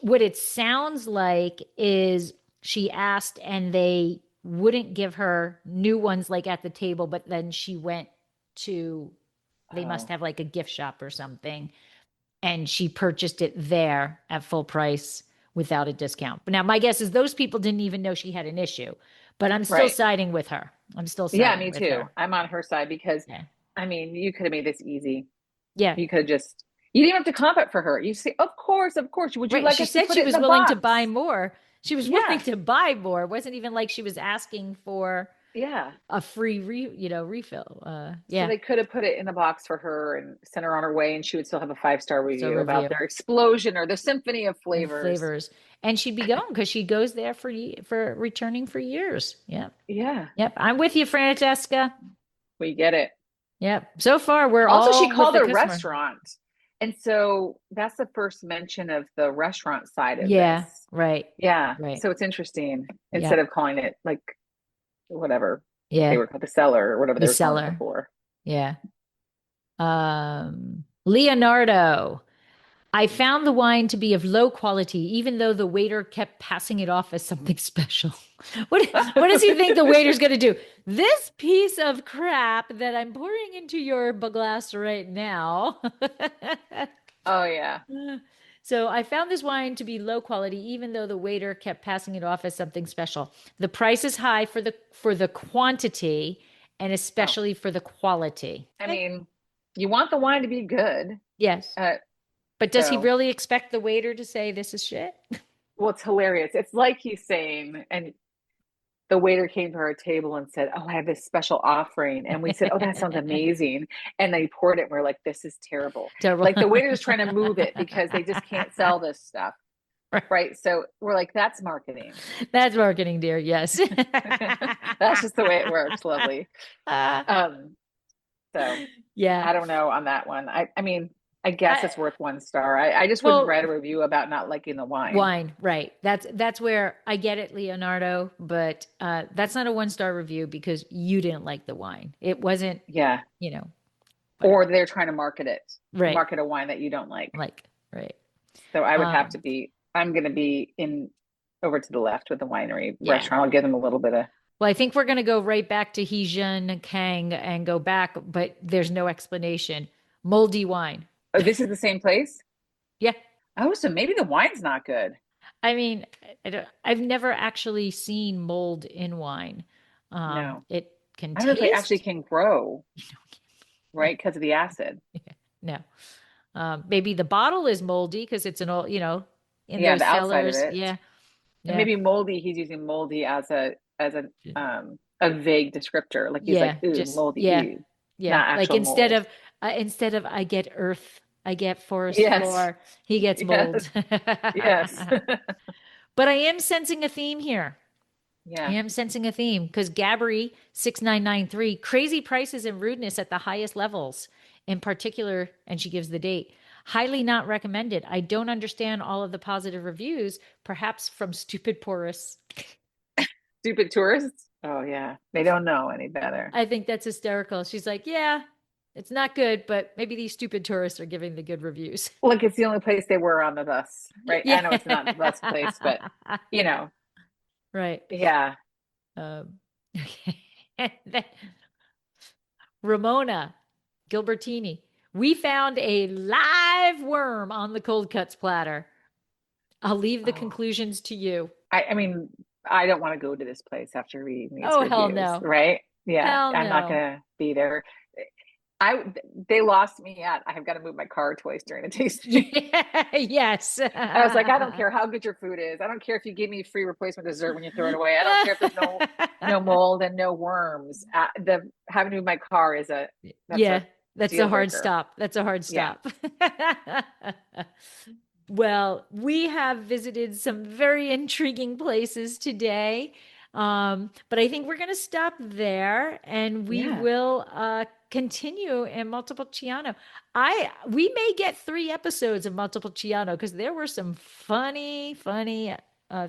B: what it sounds like is she asked and they wouldn't give her new ones like at the table, but then she went to, they must
C: Oh,
B: have like a gift shop or something, and she purchased it there at full price without a discount. But now my guess is those people didn't even know she had an issue, but I'm still
C: right.
B: siding with her. I'm still
C: Yeah,
B: siding
C: me
B: with
C: too.
B: her.
C: I'm on her side because
B: Yeah.
C: I mean, you could have made this easy.
B: Yeah.
C: You could have just, you didn't have to comp it for her. You say, of course. Would you
B: Right.
C: like
B: She
C: us to
B: said
C: put
B: she
C: it in
B: was
C: the
B: willing to buy
C: box?
B: more. She was willing
C: Yeah,
B: to buy more. It wasn't even like she was asking for
C: yeah.
B: a free refill.
C: So
B: Yeah.
C: they could have put it in the box for her and sent her on her way, and she would still have a 5-star
B: So
C: review about
B: review
C: their explosion or the symphony of
B: and
C: flavors.
B: flavors. And she'd be going because she goes there for returning for years. Yep.
C: Yeah,
B: Yep. I'm with you, Francesca.
C: we get it.
B: Yep. So far we're
C: Also, she
B: all with
C: called
B: the
C: a
B: customer.
C: restaurant. And so that's the first mention of the restaurant side of
B: Yeah.
C: this.
B: Right.
C: Yeah.
B: Right.
C: So it's interesting instead
B: Yep.
C: of calling it like whatever they
B: Yeah.
C: were called, the cellar or whatever
B: The
C: they were calling it
B: seller.
C: before.
B: Yeah. Leonardo. I found the wine to be of low quality, even though the waiter kept passing it off as something special. What does he think the waiter's going to do? This piece of crap that I'm pouring into your glass right now.
C: Oh, yeah.
B: So I found this wine to be low quality, even though the waiter kept passing it off as something special. The price is high for the quantity and
C: Oh,
B: especially for the quality.
C: I
B: Okay.
C: mean, you want the wine to be good.
B: Yes.
C: Uh,
B: But does he
C: so,
B: really expect the waiter to say this is shit?
C: well, it's hilarious. It's like he's saying, and the waiter came to our table and said, "Oh, I have this special offering." And we said, "Oh, that sounds amazing." And they poured it and we're like, "This is terrible."
B: Terrible.
C: Like the waiter's trying to move it because they just can't sell this stuff. Right. So we're like, that's marketing.
B: That's marketing, dear. Yes.
C: That's just the way it works. Lovely.
B: Uh,
C: Um, so
B: yeah.
C: I don't know on that one. I mean, I guess
B: I,
C: it's worth 1 star. I just wouldn't
B: well,
C: write a review about not liking the wine.
B: wine, right. That's where I get it, Leonardo, but that's not a 1 star review because you didn't like the wine. It wasn't,
C: Yeah.
B: you know,
C: Or
B: whatever.
C: they're trying to market it,
B: Right.
C: market a wine that you don't like.
B: Like, right.
C: So I would have
B: Um,
C: to be, I'm going to be in over to the left with the winery
B: yeah.
C: restaurant. I'll give them a little bit of,
B: Well, I think we're going to go right back to Heejun Kang and go back, but there's no explanation. Moldy wine.
C: oh, this is the same place?
B: Yeah.
C: Oh, so maybe the wine's not good.
B: I mean, I've never actually seen mold in wine.
C: No.
B: It can
C: I don't know if they actually
B: taste.
C: can grow,
B: Yeah,
C: right? Because of the acid.
B: no. Maybe the bottle is moldy because it's an old, in
C: Yeah,
B: those
C: the outside of
B: cellars.
C: it.
B: Yeah,
C: And
B: yeah,
C: maybe moldy, he's using moldy as a vague descriptor. Like he's like,
B: yeah.
C: ooh,
B: Just
C: moldy,
B: yeah,
C: ew,
B: yeah.
C: not
B: Like
C: actual mold.
B: instead of I get earth, I get forest
C: Yes.
B: floor. He gets
C: Yes.
B: mold.
C: Yes.
B: But I am sensing a theme here. I
C: Yeah.
B: am sensing a theme because Gabri 6993 crazy prices and rudeness at the highest levels, in particular, and she gives the date. Highly not recommended. I don't understand all of the positive reviews, perhaps from stupid purists.
C: Stupid tourists. Oh yeah. They don't know any better.
B: I think that's hysterical. She's like, yeah, it's not good, but maybe these stupid tourists are giving the good reviews.
C: Look, it's the only place they were on the bus, right? I know it's not the best place, but
B: Yeah.
C: you know,
B: Right.
C: yeah.
B: Okay. And then Ramona Gilbertini. We found a live worm on the cold cuts platter. I'll leave the
C: Oh,
B: conclusions to you.
C: I mean, I don't want to go to this place after reading these
B: Oh, hell
C: reviews,
B: no.
C: right? Yeah,
B: Hell
C: I'm not
B: no.
C: gonna be there. I They lost me at I have got to move my car twice during a tasting.
B: Yes.
C: I was like, I don't care how good your food is. I don't care if you give me free replacement dessert when you throw it away. I don't care if there's no mold and no worms. The having to move my car is that's
B: Yeah,
C: a
B: that's a
C: deal
B: hard
C: breaker.
B: stop. That's a hard
C: Yeah.
B: stop. Well, we have visited some very intriguing places today. But I think we're going to stop there and we
C: Yeah.
B: will continue in Montepulciano. We may get 3 episodes of Montepulciano because there were some funny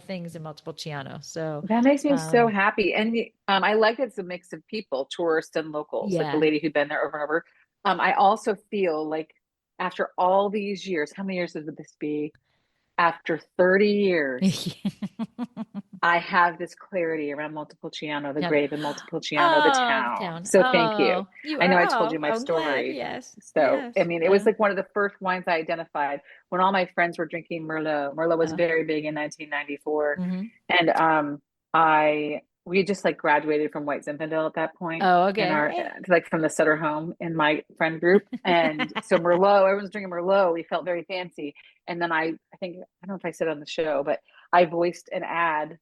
B: things in Montepulciano. So
C: that makes me so happy. And I like it's a mix of people, tourists and locals, like the
B: yeah.
C: lady who'd been there over and over. I also feel like after all these years, how many years would this be? After 30 years, I have this clarity around Montepulciano, the
B: Yeah.
C: grave in Montepulciano, the
B: Oh, the
C: town.
B: town.
C: So thank you.
B: Oh, you
C: I
B: are.
C: know I told you
B: Oh,
C: my
B: I'm glad.
C: story.
B: Yes.
C: So, I
B: Yes.
C: mean, it was like one of the first wines I identified when all my friends were drinking Merlot. Merlot was very big in 1994.
B: Mm-hmm.
C: And we had just like graduated from White Zinfandel at that point
B: Oh,
C: in our,
B: okay.
C: like from the Sutter home in my friend group. And so Merlot, everyone's drinking Merlot. We felt very fancy. And then I think, I don't know if I said it on the show, but I voiced an ad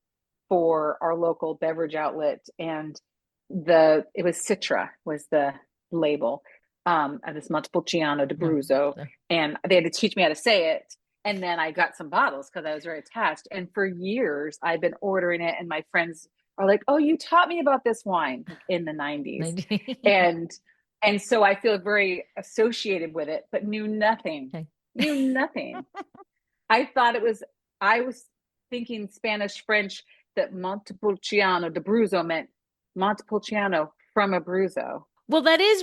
C: for our local beverage outlet, and it was Citra was the label, of this Montepulciano di Bruzzo, and they had to teach me how to say it. And then I got some bottles because I was very attached. And for years, I've been ordering it, and my friends are like, "Oh, you taught me about this wine in the 90s," and so I feel very associated with it, but knew nothing.
B: Okay.
C: Knew nothing. I was thinking Spanish, French, that Montepulciano di Bruzzo meant Montepulciano from Abruzzo.
B: Well, that is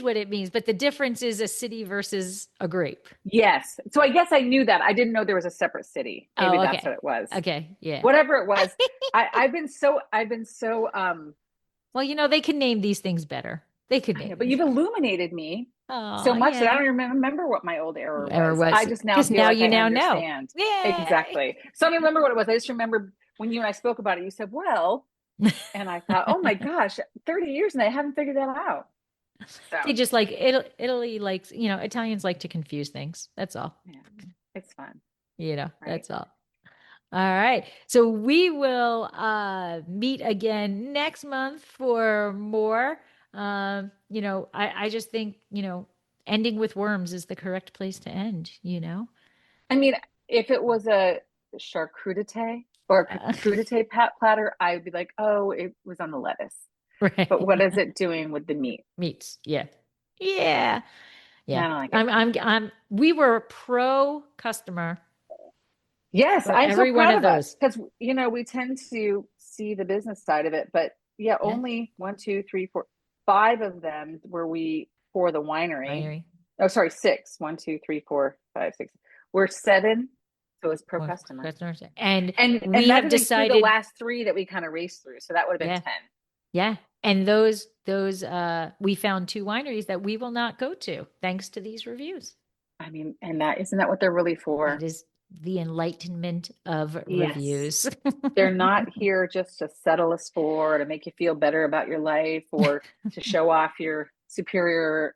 B: what it means, but the difference is a city versus a grape.
C: Yes. So I guess I knew that. I didn't know there was a separate city. Maybe
B: okay.
C: That's what it was.
B: Okay. Yeah.
C: Whatever it was. I've been so
B: well, they can name these things better. They could name
C: but you've illuminated me so much that I don't even remember what my old error was. I just now feel like I understand.
B: Yeah.
C: Exactly. So I don't remember what it was. I just remember when you and I spoke about it, you said, well, and I thought, oh my gosh, 30 years and I haven't figured that out. So.
B: They just like Italy likes, Italians like to confuse things. That's all.
C: Yeah, it's fun.
B: Right? That's all. All right. So we will meet again next month for more. I just think, ending with worms is the correct place to end,
C: I mean, if it was a charcuterie or a crudité platter, I would be like, oh, it was on the lettuce.
B: Right.
C: But what is it doing with the meat?
B: Meats. Yeah. Yeah. Yeah.
C: I don't like it.
B: We were pro customer.
C: Yes. I'm
B: every
C: so proud
B: one
C: of
B: of those.
C: Because, we tend to see the business side of it, but only 1, 2, 3, 4, 5 of them were we for the winery. Oh, sorry, 6. 1, 2, 3, 4, 5, 6. We're 7. So it's pro customer.
B: And
C: we have decided the last 3 that we kind of raced through. So that would have been 10.
B: Yeah. And those we found 2 wineries that we will not go to thanks to these reviews.
C: I mean, and isn't that what they're really for?
B: That is the enlightenment of reviews.
C: They're not here just to settle a score, to make you feel better about your life, or to show off your superior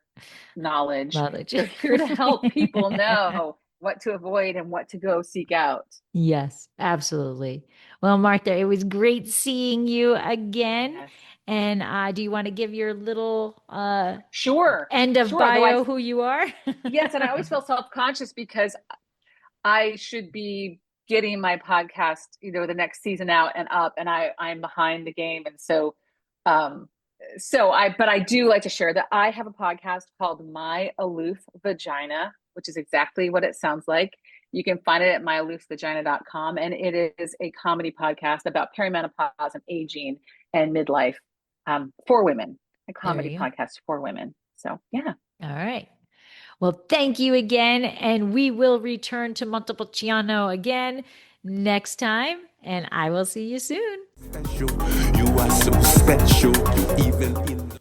C: knowledge. They're here to help people know what to avoid and what to go seek out.
B: Yes, absolutely. Well, Martha, it was great seeing you again. Yes. And do you want to give your little end of bio who you are?
C: Yes, and I always feel self-conscious because I should be getting my podcast, the next season out and up, and I'm behind the game. And so but I do like to share that I have a podcast called My Aloof Vagina, which is exactly what it sounds like. You can find it at myaloofvagina.com. And it is a comedy podcast about perimenopause and aging and midlife for women, a comedy podcast for women. So, yeah.
B: All right. Well, thank you again. And we will return to Montepulciano again next time. And I will see you soon. You are so special.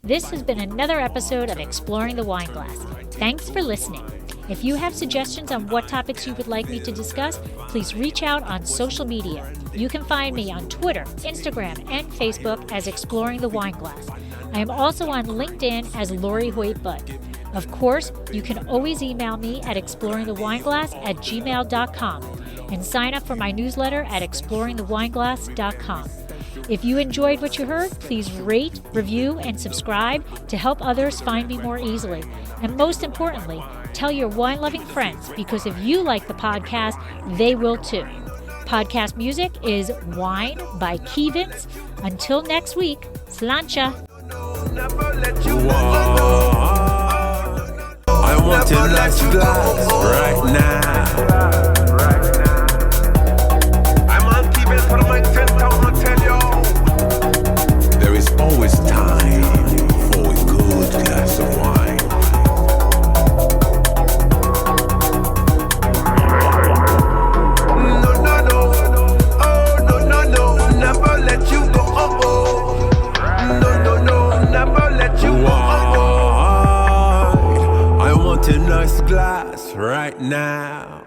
B: This has been another episode of Exploring the Wine Glass. Thanks for listening. If you have suggestions on what topics you would like me to discuss, please reach out on social media. You can find me on Twitter, Instagram, and Facebook as Exploring the Wine Glass. I am also on LinkedIn as Lori Hoyt Budd. Of course, you can always email me at exploringthewineglass@gmail.com and sign up for my newsletter at exploringthewineglass.com. If you enjoyed what you heard, please rate, review, and subscribe to help others find me more easily. And most importantly, tell your wine-loving friends, because if you like the podcast, they will too. Podcast music is Wine by Kevins. Until next week, Slainte.
A: I want a nice glass right now. glass right now.